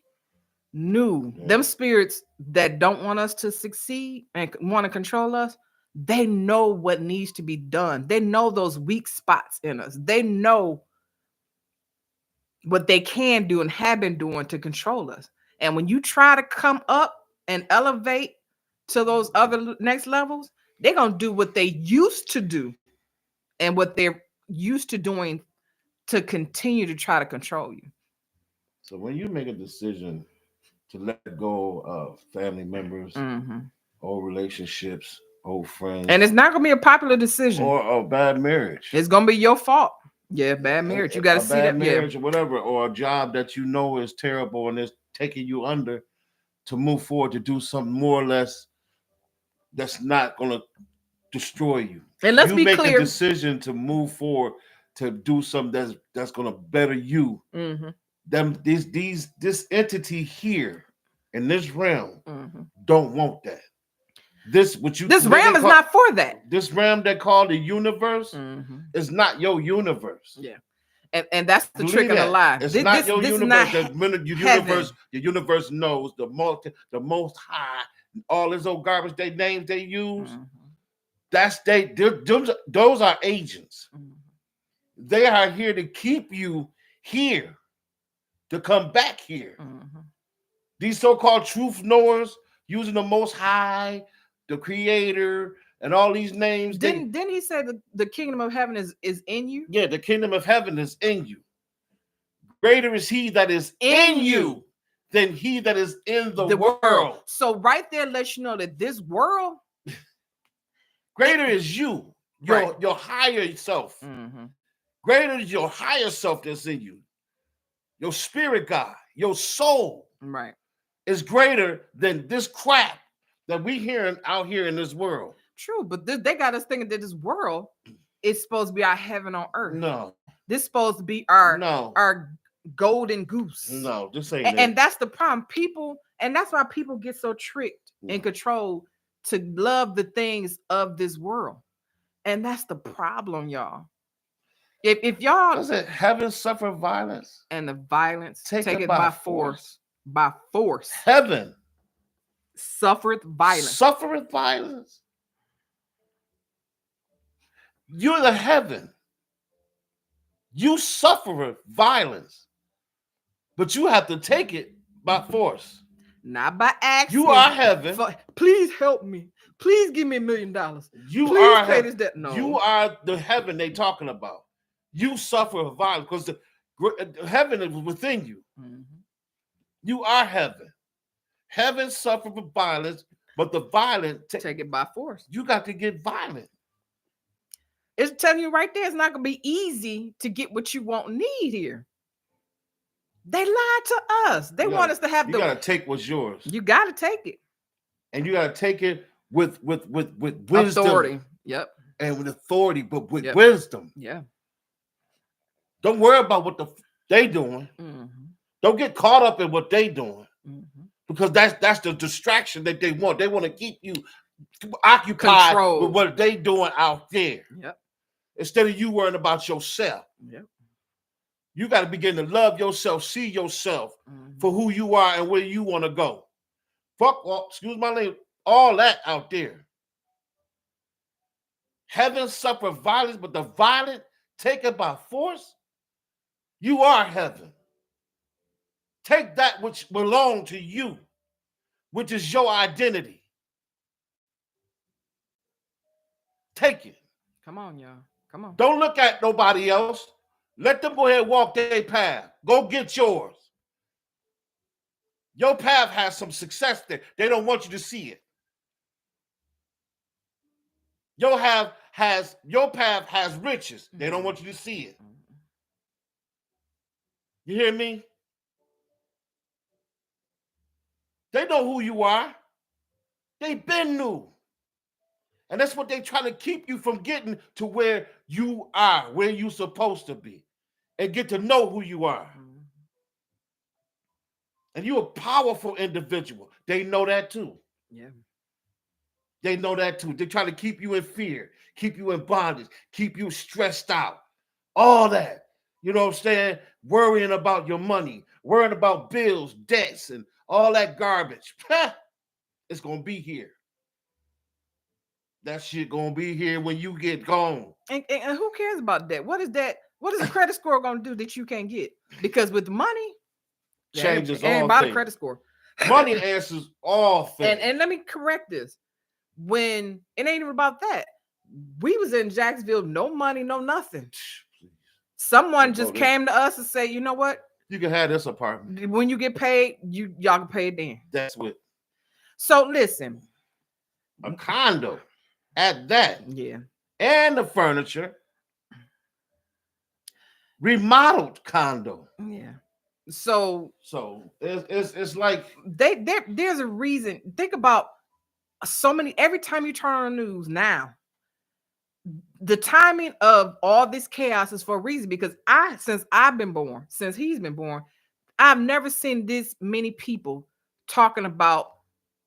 knew, Yeah. them spirits that don't want us to succeed and want to control us, they know what needs to be done. They know those weak spots in us. They know what they can do and have been doing to control us. And when you try to come up and elevate to those other next levels, they're going to do what they used to do and what they're used to doing to continue to try to control you. So when you make a decision to let go of family members, Mhm. old relationships, old friends, And it's not going to be a popular decision. or a bad marriage, It's going to be your fault. Yeah, bad marriage. You got to a see bad that. marriage or whatever, or a job that you know is terrible and is taking you under, to move forward to do something more or less that's not going to destroy you. And let's you be make clear. a decision to move forward to do something that's going to better you. Mhm. This entity here in this realm Mhm. don't want that. This realm is not for that. This realm they call the universe Mhm. is not your universe. Yeah. And that's the Believe trick and the that. lie. It's This- not this- your this is universe. not The universe knows the most high. All this old garbage they names they use. Mhm. Those are agents. Mhm. They are here to keep you here, to come back here. Mhm. These so-called truth knowers using the Most High, the Creator, and all these names. Didn't he say the kingdom of heaven is in you? Yeah, the kingdom of heaven is in you. Greater is he that is in you than he that is in the world. So right there lets you know that this world, Greater is you, your higher self. Mhm. Greater is your higher self that's in you. Your spirit God, your soul Right. is greater than this crap that we hearing out here in this world. True, but they got us thinking that this world is supposed to be our heaven on earth. No, This is supposed to be our golden goose. no, this ain't And it. that's the problem. People, and that's why people get so tricked and controlled to love the things of this world. And that's the problem, y'all. If y'all Does it heaven suffer violence? and the violence, Take take it it by by force. By force. Heaven Suffereth violence. suffereth violence. You're the heaven. You suffer violence, but you have to take it by force. Not by accident. You are heaven. Please help me. Please give me $1 million. You Please are pay heaven. this debt. No. You are the heaven they talking about. You suffer violence because the heaven is within you. Mhm. You are heaven. Heaven suffer for violence, but the violent Take it by force. you got to get violent. It's telling you right there, it's not gonna be easy to get what you want and need here. They lied to us. They want us to have You gotta take what's yours. You gotta take it. And you gotta take it with wisdom. Authority. Yep. And with authority, but with Yep. wisdom. Yeah. Don't worry about what they doing. Don't get caught up in what they doing, because that's the distraction that they want. They want to keep you occupied with what they doing out there. Yep. Instead of you worrying about yourself. Yep. You got to begin to love yourself, see yourself for who you are and where you want to go. Fuck, excuse my name, all that out there. Heaven suffer violence, but the violent take it by force. You are heaven. Take that which belongs to you, which is your identity. Take it. Come on, y'all. Come on. Don't look at nobody else. Let them go ahead and walk their path. Go get yours. Your path has some success there. They don't want you to see it. Your path has riches. They don't want you to see it. You hear me? They know who you are. They've been new. And that's what they try to keep you from getting to where you are, where you're supposed to be, and get to know who you are. And you're a powerful individual. They know that too. Yeah. They know that too. They try to keep you in fear, keep you in bondage, keep you stressed out. All that. You know what I'm saying? Worrying about your money, worrying about bills, debts, and all that garbage. It's going to be here. That shit going to be here when you get gone. And who cares about that? What is that? What is a credit score going to do that you can't get? Because with money, changes all about things. A credit score. Money answers all things. And let me correct this. When it ain't even about that. We was in Jacksonville, no money, no nothing. Someone just came to us and said, you know what? You can have this apartment. When you get paid, y'all can pay it then. That's what. So listen. A condo at that. Yeah. And the furniture. Remodeled condo. Yeah. So it's like there's a reason. Think about so many, every time you turn on the news now, the timing of all this chaos is for a reason, because since I've been born, since he's been born, I've never seen this many people talking about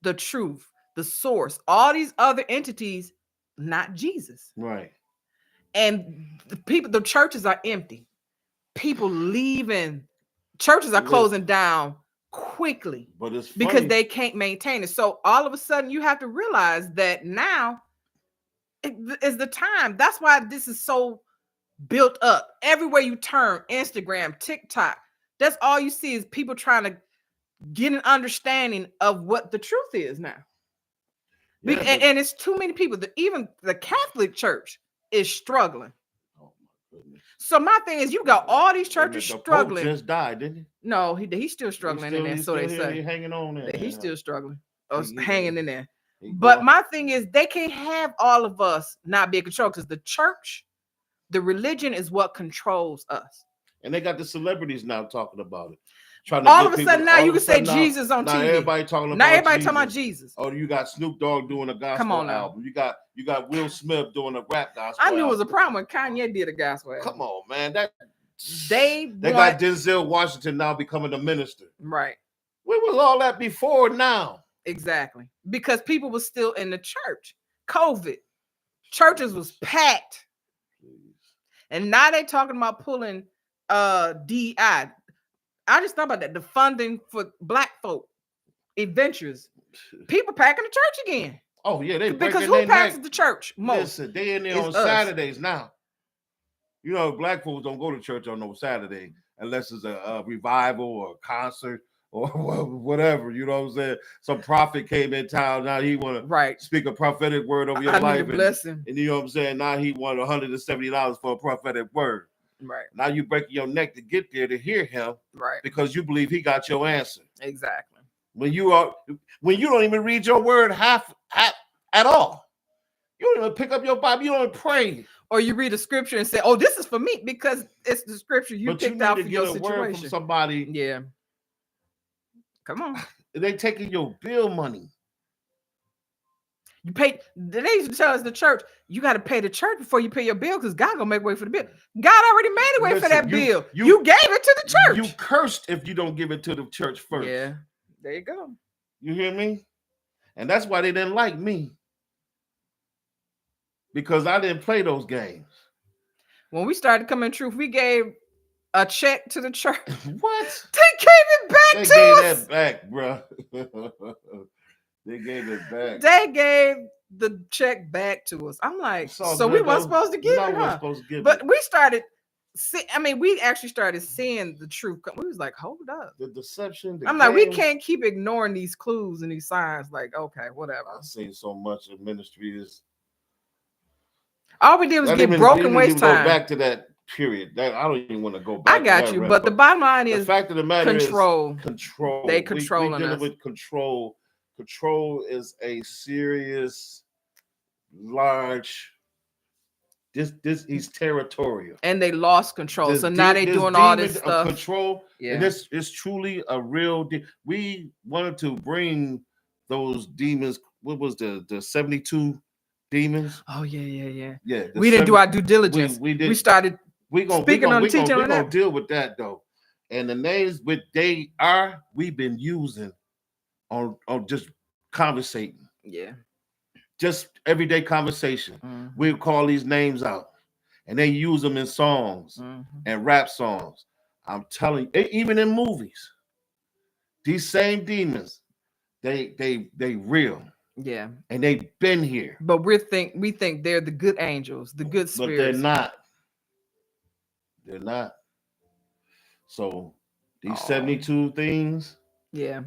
the truth, the source, all these other entities, not Jesus. Right. And the churches are empty. People leaving. Churches are closing down quickly, but it's because they can't maintain it. So all of a sudden you have to realize that now is the time. That's why this is so built up. Everywhere you turn, Instagram, TikTok, that's all you see is people trying to get an understanding of what the truth is now. Yeah, and it's too many people. Even the Catholic Church is struggling. So my thing is, you got all these churches struggling. Pope just died, didn't he? No, he's still struggling in there. So they say hanging on there. He's still struggling, hanging in there. But my thing is, they can't have all of us not be in control, because the church, the religion, is what controls us. And they got the celebrities now talking about it. All of a sudden now you can say Jesus on TV. Everybody talking about everybody talking about Jesus. Oh, you got Snoop Dogg doing a gospel album. You got Will Smith doing a rap gospel. I knew it was a problem when Kanye did a gospel album. Come on, man. They got Denzel Washington now becoming a minister. Right. Where was all that before now? Exactly. Because people were still in the church. COVID. Churches was packed. And now they talking about pulling DI. I just thought about that. The funding for Black folk adventures. People packing the church again. Oh yeah, because who packs the church most? Listen, they in there on Saturdays now. You know, Black folks don't go to church on no Saturday unless it's a revival or a concert or whatever. You know what I'm saying? Some prophet came in town. Now he want to speak a prophetic word over your life. And you know what I'm saying? Now he want $170 for a prophetic word. Right. Now you breaking your neck to get there to hear him. Right. Because you believe he got your answer. Exactly. When you don't even read your word half at all. You don't even pick up your Bible. You don't pray. Or you read a scripture and say, "Oh, this is for me," because it's the scripture you picked out for your situation. Word from somebody. Yeah. Come on. They taking your bill money. You pay. They used to tell us the church, you got to pay the church before you pay your bill because God gonna make way for the bill. God already made a way for Listen, that bill. You gave it to the church. You cursed if you don't give it to the church first. Yeah, there you go. You hear me? And that's why they didn't like me. Because I didn't play those games. When we started coming truth, we gave a check to the church. What? They gave it back They to gave us. that back, bro. They gave it back. They gave the check back to us. I'm like, so we weren't supposed to give it, huh? But we started. We actually started seeing the truth. We was like, hold up, the deception. I'm like, we can't keep ignoring these clues and these signs. Like, okay, whatever. I've seen so much of ministry is. All we did was get broken waste time. Go back to that period. That I don't even want to go back. I got you, but the bottom line is the fact of the matter control. Control. They controlling us. Dealing with control. Control is a serious, large. He's territorial, and they lost control. So now they doing all this stuff. Control. Yeah, and this is truly a real. We wanted to bring those demons. What was the 72 demons? Oh yeah. We didn't do our due diligence. We did. We started. We're gonna deal with that though. And the names we've been using on just conversating. Yeah. Just everyday conversation. Mm-hmm. We'll call these names out and they use them in songs and rap songs. I'm telling you, even in movies, these same demons, they real. Yeah. And they've been here. But we think they're the good angels, the good spirits. But they're not. They're not. So these 72 things, yeah,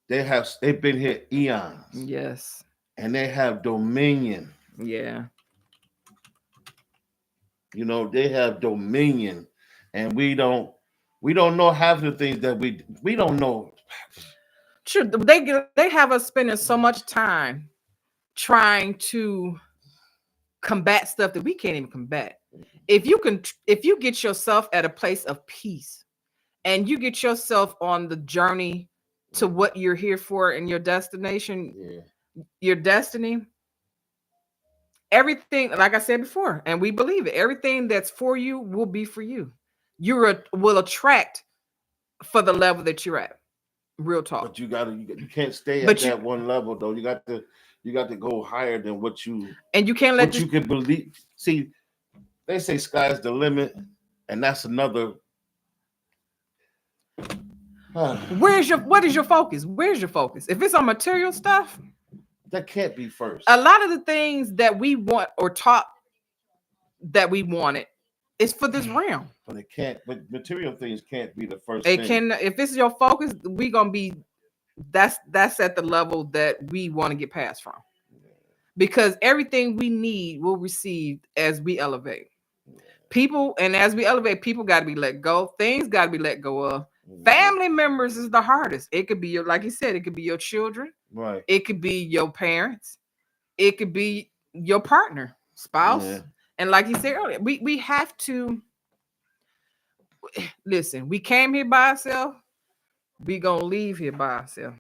they've been here eons. Yes. And they have dominion. Yeah. You know, they have dominion. And we don't know half the things that we don't know. Sure, they have us spending so much time trying to combat stuff that we can't even combat. If you get yourself at a place of peace and you get yourself on the journey to what you're here for and your destination, your destiny, everything, like I said before, and we believe it, everything that's for you will be for you. You will attract for the level that you're at. Real talk. But you can't stay at that one level though. You got to go higher than what you can let you can believe. See, they say sky's the limit, and that's another. What is your focus? Where's your focus? If it's on material stuff, that can't be first. A lot of the things that we want or taught that we wanted is for this realm. But it can't. But material things can't be the first. It can. If this is your focus, we gonna be. That's at the level that we want to get past from, because everything we need will receive as we elevate. People, and as we elevate, people got to be let go. Things got to be let go of. Family members is the hardest. It could be like you said, it could be your children. Right. It could be your parents. It could be your partner, spouse. Yeah. And like you said earlier, we have to listen. We came here by ourselves. We gonna leave here by ourselves.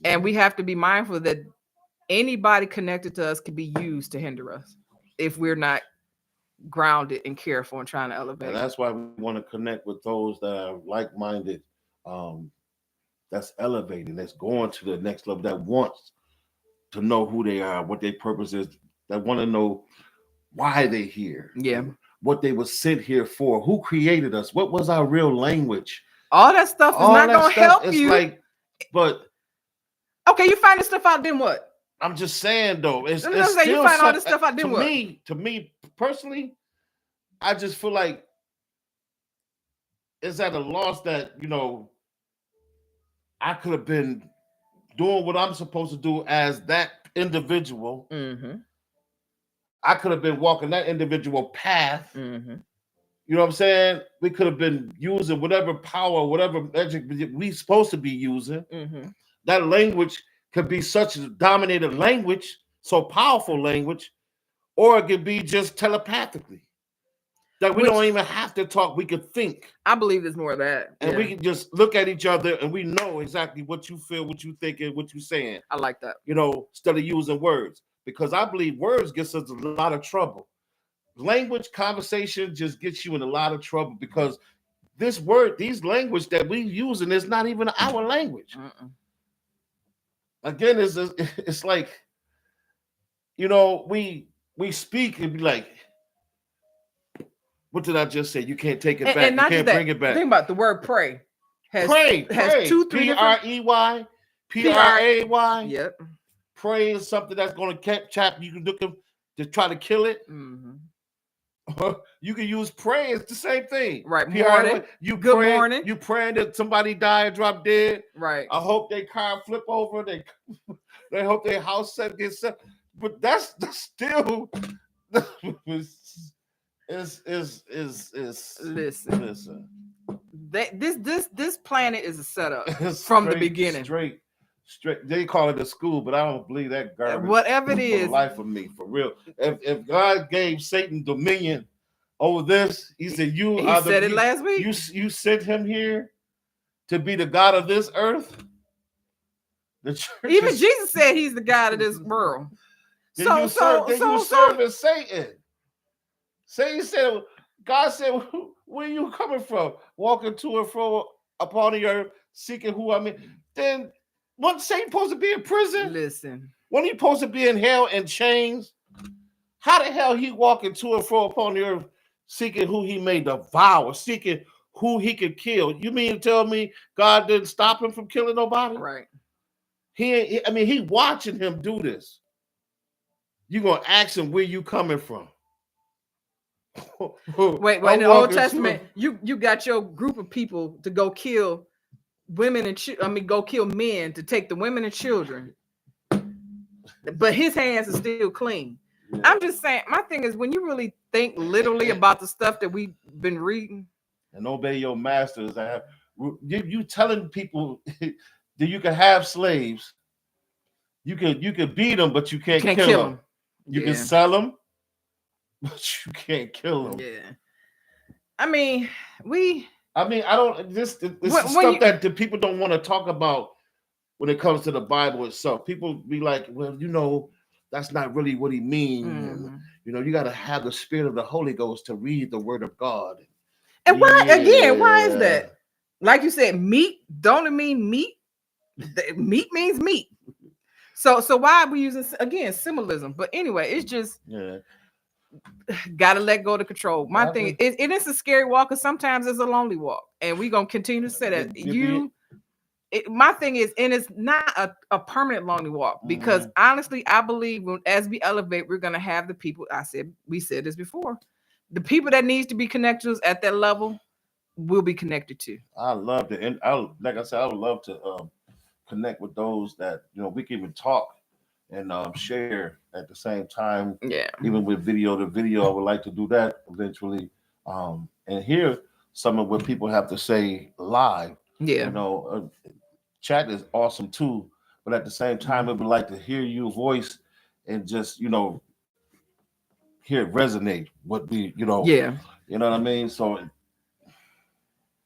And we have to be mindful that anybody connected to us can be used to hinder us if we're not grounded and careful and trying to elevate. And that's why we want to connect with those that are like-minded, that's elevating, that's going to the next level, that wants to know who they are, what their purpose is, that want to know why they're here. Yeah. What they were sent here for, who created us, what was our real language. All that stuff is not going to help you. Like, but okay, you find this stuff out, then what? I'm just saying though, it's still you find all this stuff out, then what? To me personally, I just feel like it's at a loss that, you know, I could have been doing what I'm supposed to do as that individual. Mm-hmm. I could have been walking that individual path. Mm-hmm. You know what I'm saying? We could have been using whatever power, whatever magic we supposed to be using. Mm-hmm. That language could be such a dominated language, so powerful language, or it could be just telepathically. That we Which- don't even have to talk. We could think. I believe there's more of that. And Yeah. we can just look at each other and we know exactly what you feel, what you think, and what you're saying. I like that. You know, instead of using words. Because I believe words gets us a lot of trouble. Language, conversation just gets you in a lot of trouble because these language that we using is not even our language. Again, it's like, you know, we speak and be like, what did I just say? You can't take it back. And not you just can't that. bring it back. Think about the word pray. Has 2-3 different. P-R-E-Y, P-R-A-Y. Yep. Pray is something that's going to chap. You can look to try to kill it. You can use pray. It's the same thing. Right. P-R-A-Y. Morning. Good morning. You praying that somebody die or drop dead. Right. I hope they car flip over. They hope their house gets set. But that's still listen. This planet is a setup from the beginning. Straight. They call it a school, but I don't believe that garbage. Whatever it for is, the life of me, for real. If God gave Satan dominion over this, he said, last week. You sent him here to be the God of this earth. Even Jesus said he's the God of this world. You serving Satan. Satan said, God said, where are you coming from? Walking to and fro upon the earth, seeking who I mean. Then wasn't Satan supposed to be in prison? Listen. Wasn't he supposed to be in hell in chains? How the hell he walking to and fro upon the earth, seeking who he may devour, seeking who he could kill? You mean to tell me God didn't stop him from killing nobody? Right. He watching him do this. You gonna ask him where you coming from? Wait, in the Old Testament, you got your group of people to go kill women and go kill men to take the women and children, but his hands are still clean. Yeah. I'm just saying, my thing is, when you really think literally about the stuff that we've been reading and obey your masters, you telling people that you can have slaves, you can beat them, but you can't kill them. You can sell them, but you can't kill them. Yeah. This is stuff that the people don't want to talk about when it comes to the Bible itself. People be like, well, that's not really what he means. And, you got to have the spirit of the Holy Ghost to read the word of God. And why is that? Like you said, meat don't mean meat. Meat means meat. So why are we using, again, symbolism? But anyway, it's just gotta let go of the control. My thing is, it is a scary walk, because sometimes it's a lonely walk, and we're gonna continue to say that. My thing is, and it's not a permanent lonely walk, because honestly, I believe as we elevate, we're gonna have the people. We said this before, the people that needs to be connected to us at that level will be connected to. I love it, and like I said, I would love to connect with those that we can even talk and share at the same time. Yeah. Even with video to video, I would like to do that eventually, and hear some of what people have to say live. Yeah. Chat is awesome too, but at the same time, I would like to hear your voice and just hear it resonate. What we Yeah. You know what I mean? So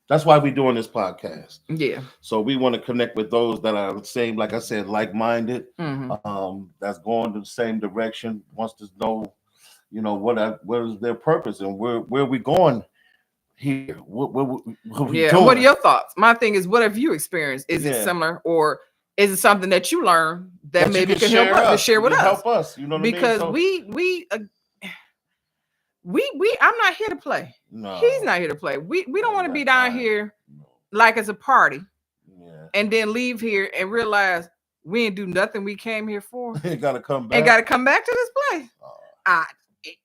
that's why we're doing this podcast. Yeah. So we want to connect with those that are the same, like I said, like-minded, that's going the same direction, wants to know, what is their purpose and where we going here? What we doing? What are your thoughts? My thing is, what have you experienced? Is it similar, or is it something that you learned that maybe can help us to share with us? Help us, because I mean? I'm not here to play. No. He's not here to play. We don't want to be down here like it's a party, and then leave here and realize we ain't do nothing we came here for. And gotta come back. And gotta come back to this place.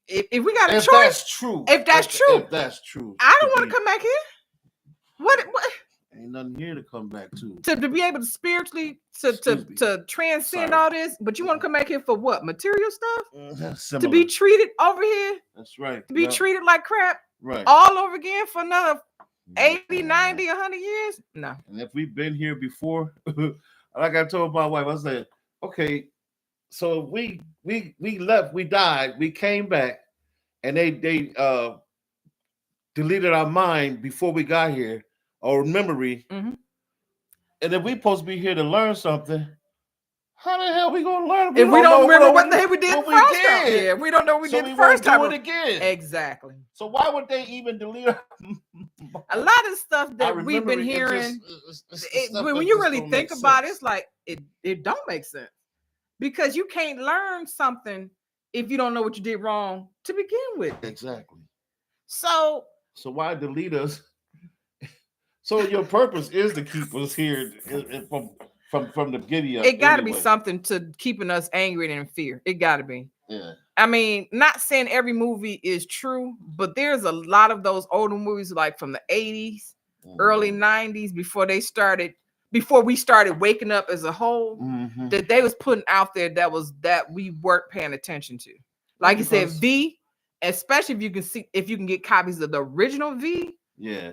If we got a choice, if that's true, I don't want to come back here. What? Ain't nothing here to come back to. To be able to spiritually to transcend all this, but you want to come back here for what? Material stuff? To be treated over here? That's right. To be treated like crap? Right. All over again for another 80, 90, 100 years? No. And if we've been here before, like I told my wife, I said, okay, so we left, we died, we came back, and they deleted our mind before we got here, or memory. Mm-hmm. And if we supposed to be here to learn something, how the hell we gonna learn if we don't remember what the we- hell we did what the we first time? did? Yeah, we don't know what we So did we the first won't time. do it again. Exactly. So why would they even delete our A lot of stuff that I we've been remember it hearing, just stuff when that you just really don't think make about it, sense. it's like it don't make sense, because you can't learn something if you don't know what you did wrong to begin with. Exactly. So So why delete us? So your purpose is to keep us here from the giddy up. it got to be anyway. something to keeping us angry and in fear. It got to be. Yeah. I mean, not saying every movie is true, but there's a lot of those older movies, like from the 80s, early 90s, before we started waking up as a whole, that they was putting out there that we weren't paying attention to. Like you said, V, especially if you can get copies of the original V. Yeah.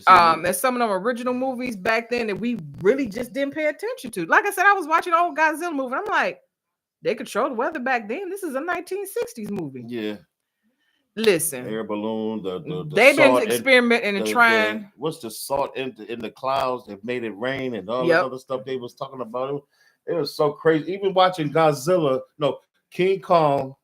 And some of them original movies back then that we really just didn't pay attention to. Like I said, I was watching an old Godzilla movie. I'm like, they controlled the weather back then. This is a 1960s movie. Yeah. Listen, Air balloon. They've been experimenting and trying. What's the salt in the clouds that made it rain and all that other stuff they was talking about? It was so crazy. Even watching Godzilla. No, King Kong.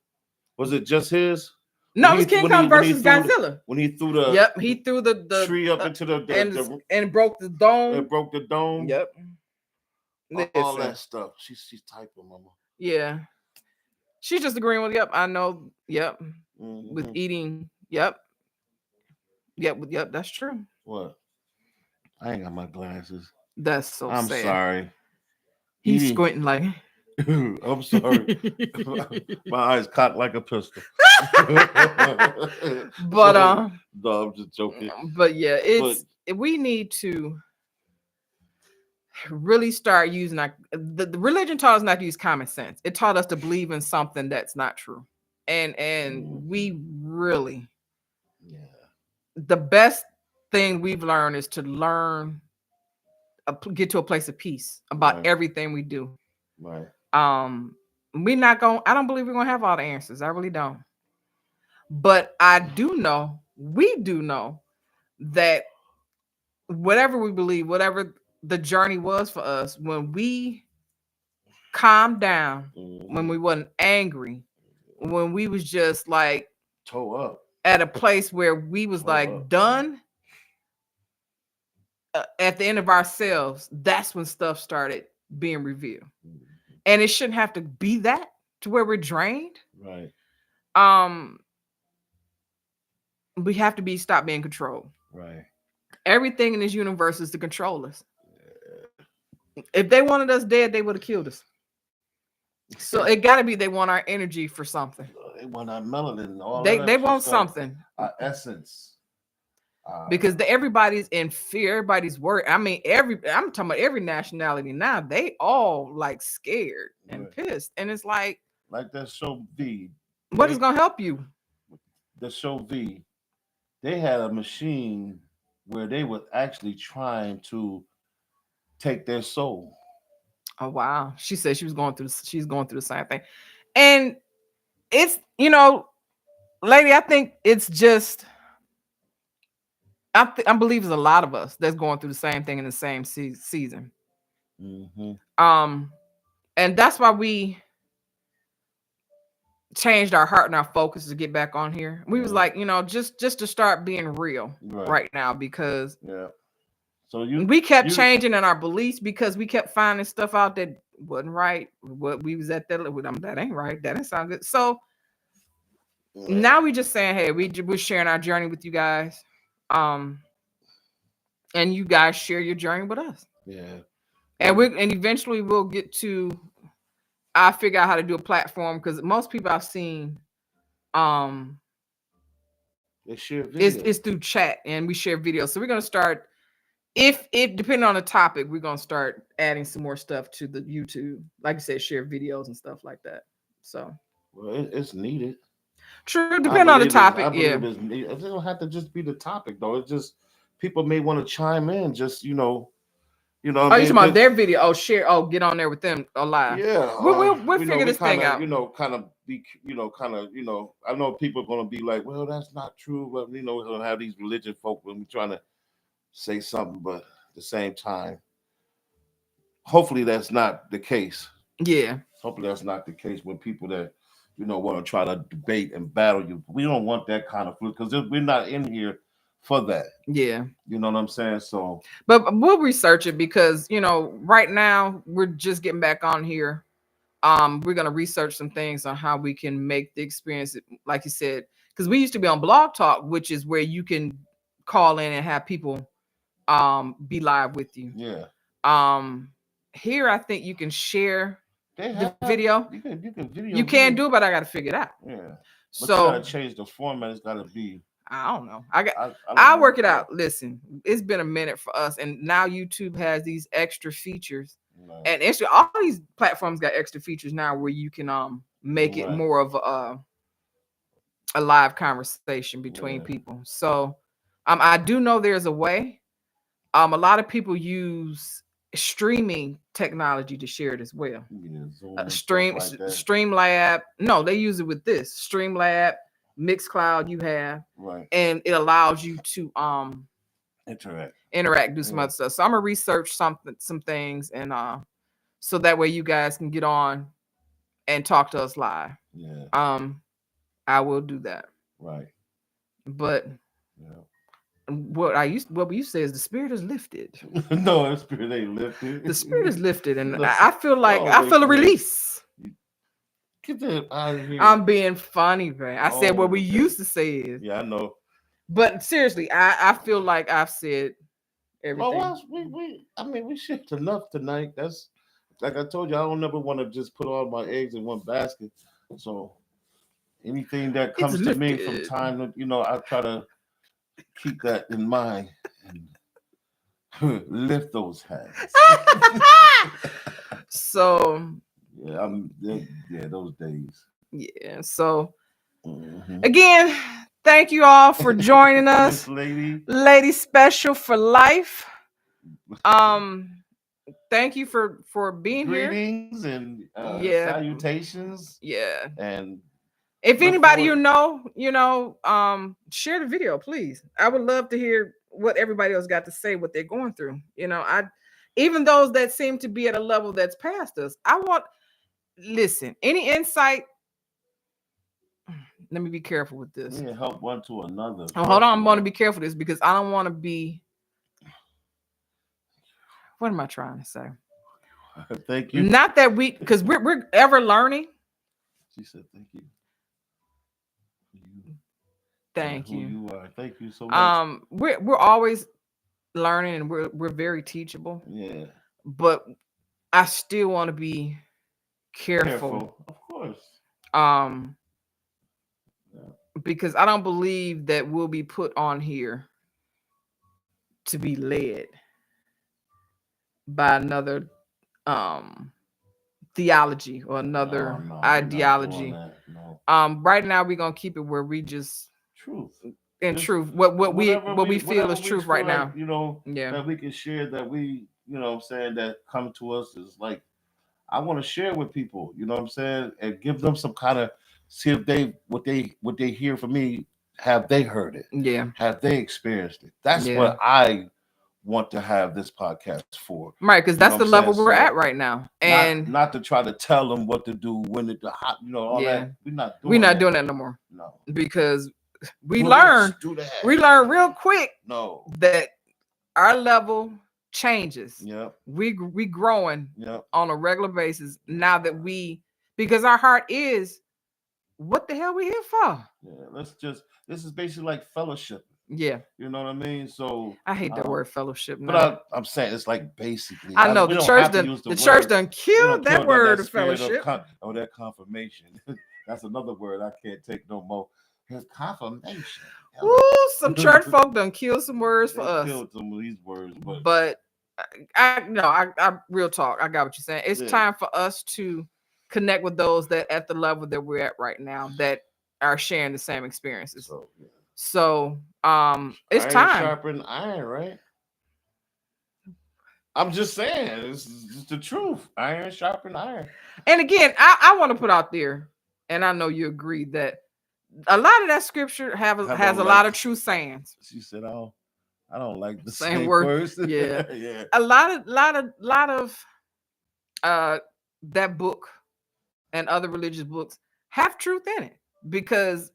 Was it just his? No, it was King Kong versus Godzilla. When he threw the he threw the tree up into and broke the dome. It broke the dome. Yep. All that stuff. She's typing, mama. Yeah. She's just agreeing with I know. Yep. With eating. Yep. Yep. That's true. What? I ain't got my glasses. That's so sad. I'm sorry. He's squinting like. I'm sorry. My eyes cocked like a pistol. But no, I'm just joking. But yeah, we need to really start using the religion taught us not to use common sense. It taught us to believe in something that's not true. And we really the best thing we've learned is to get to a place of peace about everything we do. Right. I don't believe we're gonna have all the answers. I really don't. But we do know that whatever we believe, whatever the journey was for us, when we calmed down, when we wasn't angry, when we was just like toe up at a place where we was done at the end of ourselves, that's when stuff started being revealed. And it shouldn't have to be that to where we're drained. Right. We have to stop being controlled. Right. Everything in this universe is to control us. If they wanted us dead, they would have killed us. So it got to be they want our energy for something. They want our melanin. All they want something. Our essence. Because everybody's in fear, everybody's worried. I mean, I'm talking about every nationality now. They all like scared and pissed, and it's like that show V. What is gonna help you? The show V. They had a machine where they were actually trying to take their soul. Oh wow! She said she's going through the same thing, and it's lady. I think it's just. I believe there's a lot of us that's going through the same thing in the same season. And that's why we changed our heart and our focus to get back on here. We was like, just to start being real right now, because so we kept changing in our beliefs because we kept finding stuff out that wasn't right. What we was at that ain't right. That didn't sound good. So now we just saying, hey, we're sharing our journey with you guys. And you guys share your journey with us. Yeah. And eventually we'll get to I figure out how to do a platform, because most people I've seen they share videos. It's through chat, and we share videos. So we're gonna start, if depending on the topic, we're gonna start adding some more stuff to the YouTube. Like you said, share videos and stuff like that. So it's needed. True, depending on the topic. It don't have to just be the topic though. It's just people may want to chime in. Just oh, you talking about their video? Oh, share. Oh, get on there with them live. Yeah, we'll figure this thing out. Kind of be, kind of, I know people are going to be like, well, that's not true, but we're going to have these religion folk when we're trying to say something, but at the same time, hopefully that's not the case. Yeah. Hopefully that's not the case when people that want to try to debate and battle you. We don't want that kind of food because we're not in here for that. Yeah. You know what I'm saying? So, but we'll research it because right now we're just getting back on here. We're gonna research some things on how we can make the experience, like you said, because we used to be on Blog Talk, which is where you can call in and have people be live with you. Yeah. Here I think you can share the video. You can video. You can do it, but I got to figure it out. Yeah. But so you gotta change the format. It's gotta be. I don't know. I'll work it out. Listen, it's been a minute for us, and now YouTube has these extra features, and all these platforms got extra features now where you can make it more of a live conversation between people. So I do know there's a way. A lot of people use streaming technology to share it as well. Streamlab. No, they use it with this Streamlab, Mixcloud. You have and it allows you to interact, do some other stuff. So I'm gonna research some things, and so that way you guys can get on and talk to us live. Yeah. I will do that. Right. But. Yeah. What we used to say is the spirit is lifted. No, the spirit ain't lifted. The spirit is lifted, and I feel like I feel a release. Get that out of here. I'm being funny, man. I said what we used to say is. Yeah, I know. But seriously, I feel like I've said everything. Well, we shipped enough tonight. That's like I told you, I don't ever want to just put all my eggs in one basket. So anything that comes to me from time to, I try to keep that in mind and lift those hands. So those days. Yeah. So again, thank you all for joining us. Lady Special for life. Thank you for being here. Greetings and salutations. Yeah. And if anybody share the video, please. I would love to hear what everybody else got to say, what they're going through. Even those that seem to be at a level that's past us. Listen, any insight. Let me be careful with this. Yeah, help one to another. Oh, hold on, I'm going to be careful with this because I don't want to be. What am I trying to say? Thank you. Not that because we're ever learning. She said, "Thank you." Thank you. You are. Thank you so much. We're always learning, and we're very teachable. Yeah. But I still want to be careful. Of course. Because I don't believe that we'll be put on here to be led by another theology or another ideology. No. Right now we're gonna keep it where we just truth. What we feel is truth right now. That we can share, that we, what I'm saying, that come to us is like, I want to share with people, what I'm saying, and give them some kind of, see if what they hear from me, have they heard it? Yeah. Have they experienced it? That's what I want to have this podcast for. Right, because that's the level we're at right now. And not to try to tell them what to do, when to hot, all that. We're not doing that no more. No. Because we learn real quick that our level changes. Yeah. We growing on a regular basis now that because our heart is what the hell we here for? Yeah, this is basically like fellowship. Yeah. You know what I mean? So I hate that word fellowship. But I'm saying it's like basically. I know the church done killed that word of fellowship. That confirmation. That's another word I can't take no more. It's confirmation. Ooh, some church folk done killed some words for us. Killed some of these words, but I real talk. I got what you're saying. It's time for us to connect with those that at the level that we're at right now that are sharing the same experiences. So it's time. Sharpen iron, right? I'm just saying, it's the truth. Iron sharpen iron. And again, I want to put out there, and I know you agree that a lot of that scripture has a lot of true sayings. She said, I don't like the Same same word. words. Yeah. Yeah. A lot of that book and other religious books have truth in it, because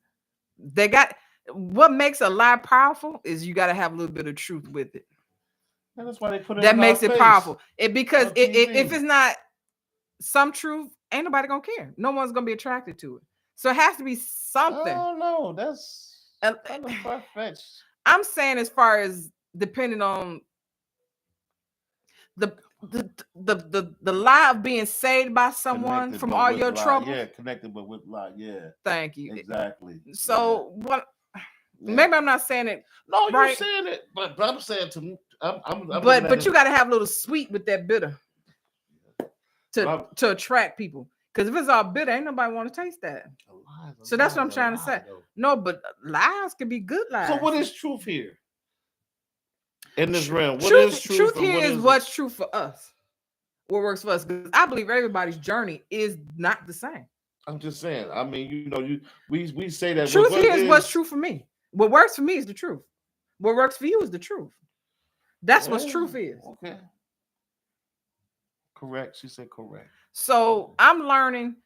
they got what makes a lie powerful is you got to have a little bit of truth with it. And that's why they put it That in makes our it face powerful. Because on if TV. it's not some truth, ain't nobody gonna care. No one's gonna be attracted to it. So it has to be something. Oh no, that's Uh, kind of far-fetched. I'm saying, as far as depending on the the lie of being saved by someone Connected, from but all with your lie. troubles. Yeah, connected, but with lie. Yeah, Thank you. exactly. So what? Yeah. Maybe I'm not saying it. No, you're right. saying it, but I'm saying to me, I'm But you got to have a little sweet with that bitter to attract people. Because if it's all bitter, ain't nobody want to taste that. So that's what I'm trying to say. Though. No, but lies can be good lies. So what is truth here in this realm? What truth, is truth? Truth here is what's true for us. What works for us? Because I believe everybody's journey is not the same. I'm just saying. I mean, you know, we say that truth here is what's true for me. What works for me is the truth. What works for you is the truth. That's what truth is. Okay. Correct. She said correct. So I'm learning,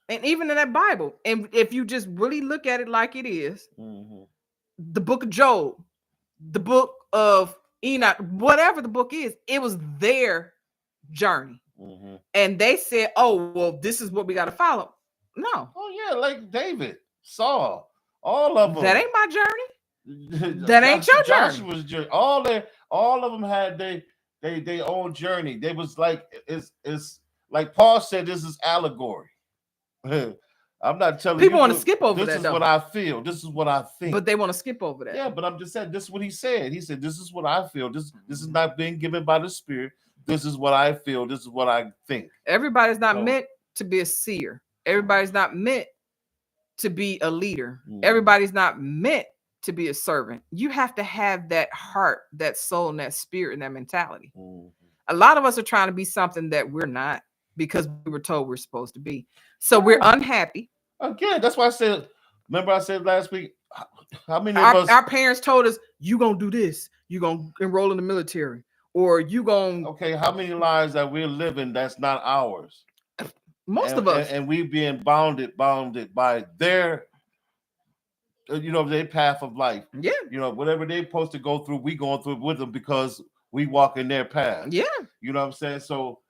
and even in that Bible, and if you just really look at it like it is, the book of Job, the book of Enoch, whatever the book is, it was their journey. And they said, oh, well, this is what we got to follow. No. Oh, yeah, like David, Saul, all of them. That ain't my journey. That ain't your journey. Joshua's journey. All of them had they own journey. They was like, it's like Paul said, this is allegory. I'm not telling people want to skip over that. This is what I feel. This is what I think. But they want to skip over that. Yeah, but I'm just saying, this is what he said. He said, this is what I feel. This is not being given by the Spirit. This is what I feel. This is what I think. Everybody's not meant to be a seer. Everybody's not meant to be a leader. Everybody's not meant to be a servant. You have to have that heart, that soul, and that spirit, and that mentality. A lot of us are trying to be something that we're not because we were told we're supposed to be. So we're unhappy. Again, that's why I said, remember I said last week, how many of us... Our parents told us, you going to do this. You going to enroll in the military. Or you going to... Okay, how many lives that we're living that's not ours? Most of us. And we being bounded by their, their path of life. Yeah. Whatever they're supposed to go through, we going through with them because we walk in their path. Yeah. You know what I'm saying? So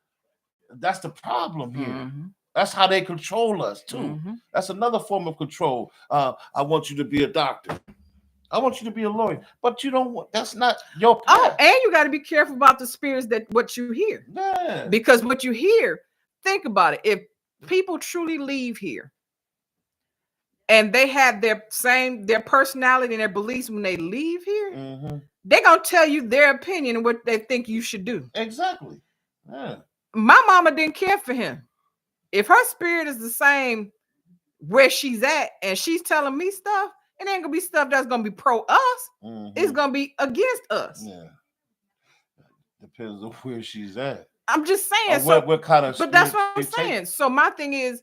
that's the problem here. That's how they control us too. That's another form of control. I want you to be a doctor. I want you to be a lawyer, but you don't want. That's not your path. Oh, and you got to be careful about the spirits that what you hear. Yeah. Because what you hear, think about it. If people truly leave here and they have their personality and their beliefs when they leave here, they're gonna tell you their opinion and what they think you should do. Exactly. Yeah. My mama didn't care for him. If her spirit is the same where she's at and she's telling me stuff, it ain't gonna be stuff that's gonna be pro us. It's gonna be against us. Yeah. Depends on where she's at. I'm just saying. What kind of? But that's what I'm saying. So my thing is,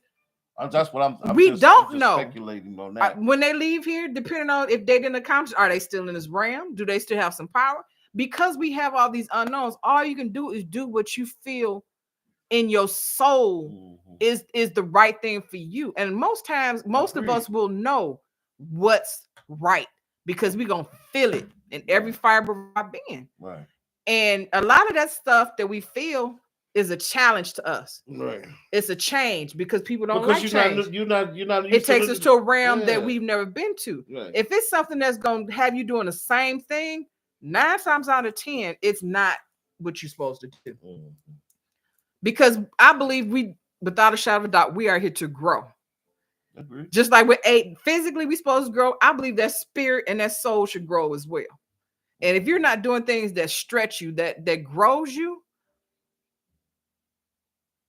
that's what I'm. We don't know. Speculating on that. When they leave here, depending on if they didn't accomplish, are they still in this realm? Do they still have some power? Because we have all these unknowns. All you can do is do what you feel in your soul is the right thing for you. And most times, most of us will know what's right because we're gonna feel it in every fiber of our being. Right. And a lot of that stuff that we feel is a challenge to us. Right. It's a change because people don't like change. You're not. It takes us to a realm that we've never been to. Right. If it's something that's going to have you doing the same thing, 9 times out of 10, it's not what you're supposed to do. Because I believe without a shadow of a doubt, we are here to grow. Agreed. Just like physically we're supposed to grow, I believe that spirit and that soul should grow as well. And if you're not doing things that stretch you, that grows you,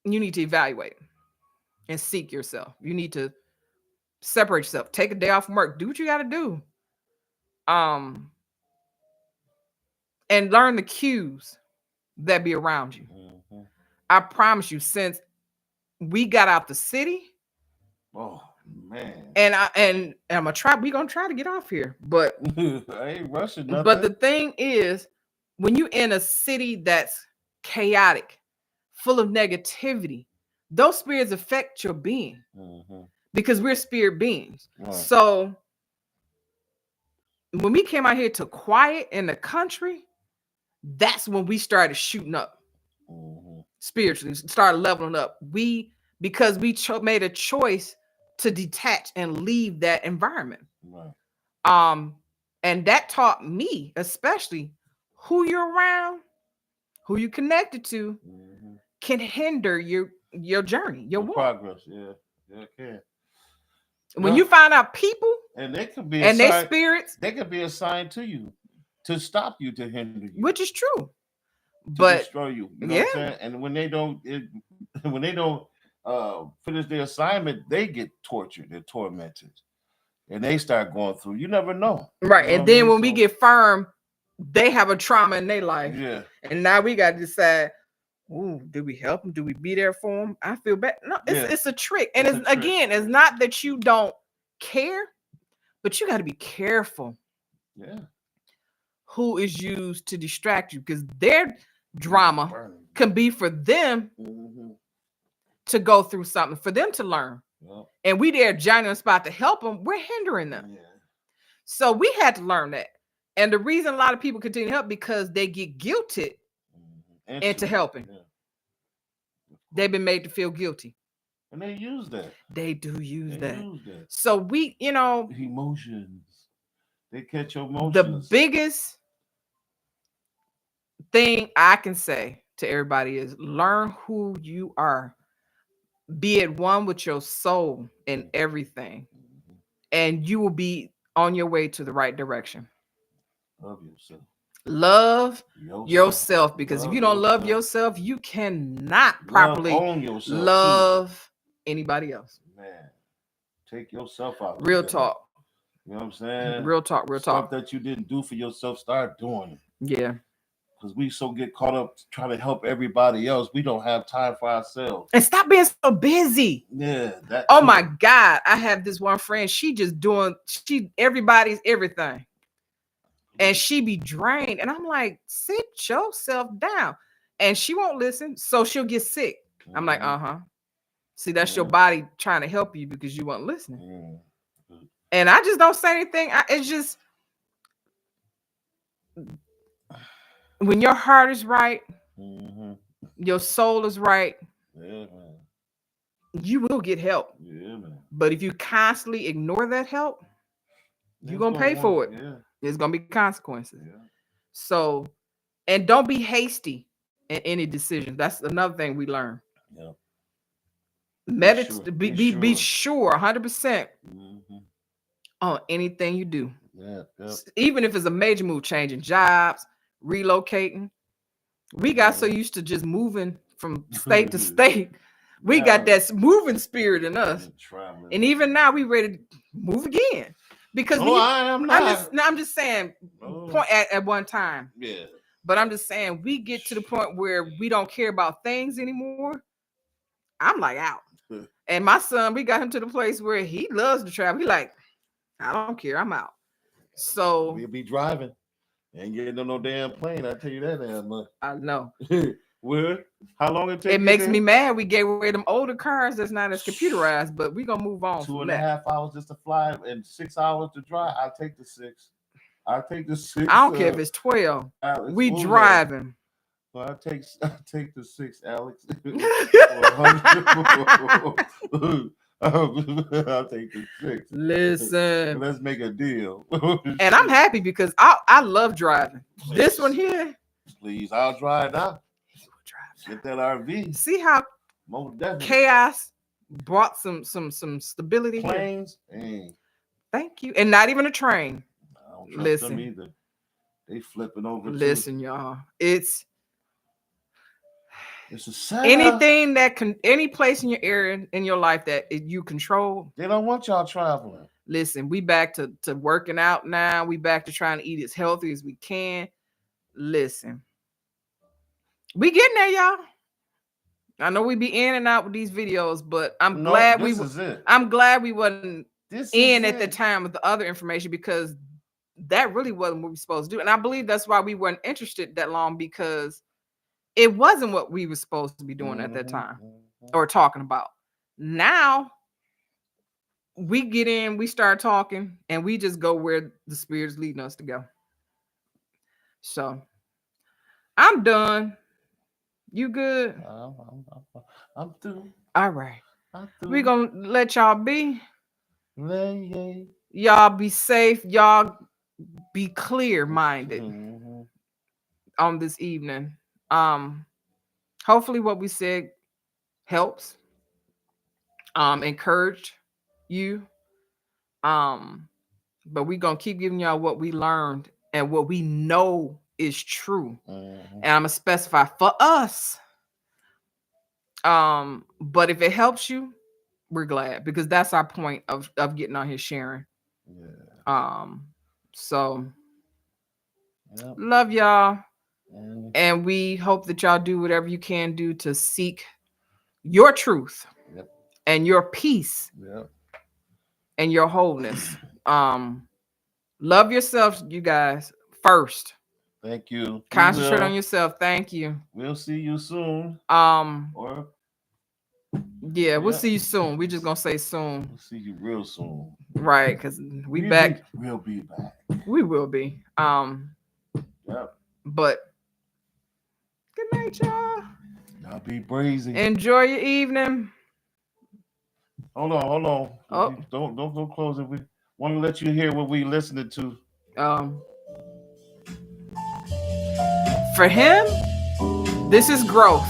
you need to evaluate and seek yourself. You need to separate yourself. Take a day off from work. Do what you got to do. And learn the cues that be around you. I promise you, since we got out the city, Man. And I'm gonna try. We gonna try to get off here, but I ain't rushing nothing. but the thing is, when you in a city that's chaotic, full of negativity, those spirits affect your being because we're spirit beings. Right. So when we came out here to quiet in the country, that's when we started shooting up spiritually, started leveling up. Because we made a choice to detach and leave that environment. Right. And that taught me, especially, who you're around, who you connected to, can hinder your journey, your walk. Progress. Yeah, it can. When you find out people and they could be and their spirits, they could be assigned to you to stop you, to hinder you, which is true, to but destroy you. You know what I'm saying? And when they don't, finish their assignment, they get tortured, they're tormented, and they start going through. You never know, right? You know and then when we get firm, they have a trauma in their life. Yeah. And now we got to decide, ooh, do we help them? Do we be there for them? I feel bad. No, it's a trick. And it's again, it's not that you don't care, but you got to be careful. Yeah. Who is used to distract you, because their drama can be for them to go through something, for them to learn. Yep. And we there Johnny on the spot to help them, we're hindering them. Yeah. So we had to learn that. And the reason a lot of people continue to help, because they get guilted into helping. Yeah. They've been made to feel guilty. And they use that. They do use that. So we, emotions. They catch your emotions. The biggest thing I can say to everybody is learn who you are. Be at one with your soul and everything. And you will be on your way to the right direction. Love yourself. Love yourself, because if you don't love yourself, you cannot properly love anybody else. Man, take yourself out. Real talk. You know what I'm saying? Real talk. Stuff that you didn't do for yourself, start doing it. Yeah. Because we so get caught up trying to help everybody else, we don't have time for ourselves. And stop being so busy. Yeah. Oh my God. I have this one friend. She everybody's everything. And she be drained. And I'm like, sit yourself down. And she won't listen. So she'll get sick. I'm like, See, that's your body trying to help you because you weren't listening. And I just don't say anything. It's just, when your heart is right, your soul is right, you will get help. But if you constantly ignore that help, you're going to pay for it. There's going to be consequences. So, and don't be hasty in any decision. That's another thing we learn. Be sure 100% on anything you do. Even if it's a major move, changing jobs, relocating. We got so used to just moving from state to state. We got that moving spirit in us. And even now we ready to move again. Because I'm just saying, point at one time. Yeah. But I'm just saying, we get to the point where we don't care about things anymore. I'm like out. And my son, we got him to the place where he loves to travel. He like, I don't care, I'm out. So we'll be driving. Ain't getting on no damn plane. I tell you that damn much. I know. Well, how long it take? It makes me mad. We gave away them older cars that's not as computerized, but we gonna move on. 2.5 hours just to fly and 6 hours to drive. I'll take the 6. I don't care if it's 12. Alex, we driving. So I take the 6, Alex. I'll take the 6. Listen, let's make a deal. And I'm happy because I love driving. Please. This one here, please, I'll drive now. Get that RV. See how chaos brought some stability. Planes, here. Thank you, and not even a train. I don't trust them either. They flipping over. Listen, y'all, it's a sad. Anything that any place in your area in your life that you control. They don't want y'all traveling. Listen, we back to working out now. We back to trying to eat as healthy as we can. Listen, we getting there, y'all. I know we be in and out with these videos, but I'm No, glad this is it. I'm glad we wasn't This in is at the it. time with the other information, because that really wasn't what we were supposed to do. And I believe that's why we weren't interested that long, because it wasn't what we were supposed to be doing at that time or talking about. Now we get in, we start talking, and we just go where the Spirit's leading us to go. So I'm done. You good? I'm through. All right. I'm through. We're gonna let y'all be. Yeah. Y'all be safe. Y'all be clear-minded on this evening. Hopefully what we said helps. Encouraged you. But we're gonna keep giving y'all what we learned and what we know is true. And I'm gonna specify for us. But if it helps you, we're glad, because that's our point of getting on here sharing. Yeah. So love y'all. And we hope that y'all do whatever you can do to seek your truth and your peace and your wholeness. Love yourself, you guys, first. Thank you. Concentrate on yourself. Thank you. We'll see you soon. We'll see you soon. We're just gonna say soon. We'll see you real soon. Right, because we'll be back. We will be. But good night, y'all. Y'all be brazy. Enjoy your evening. Hold on. Oh. Don't close it. We want to let you hear what we listening to. For him, this is growth.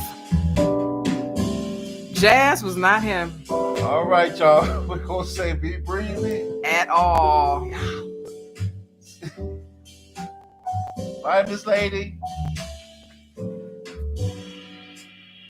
Jazz was not him. All right, y'all. We're gonna say be breezy at all. Bye, Miss Lady.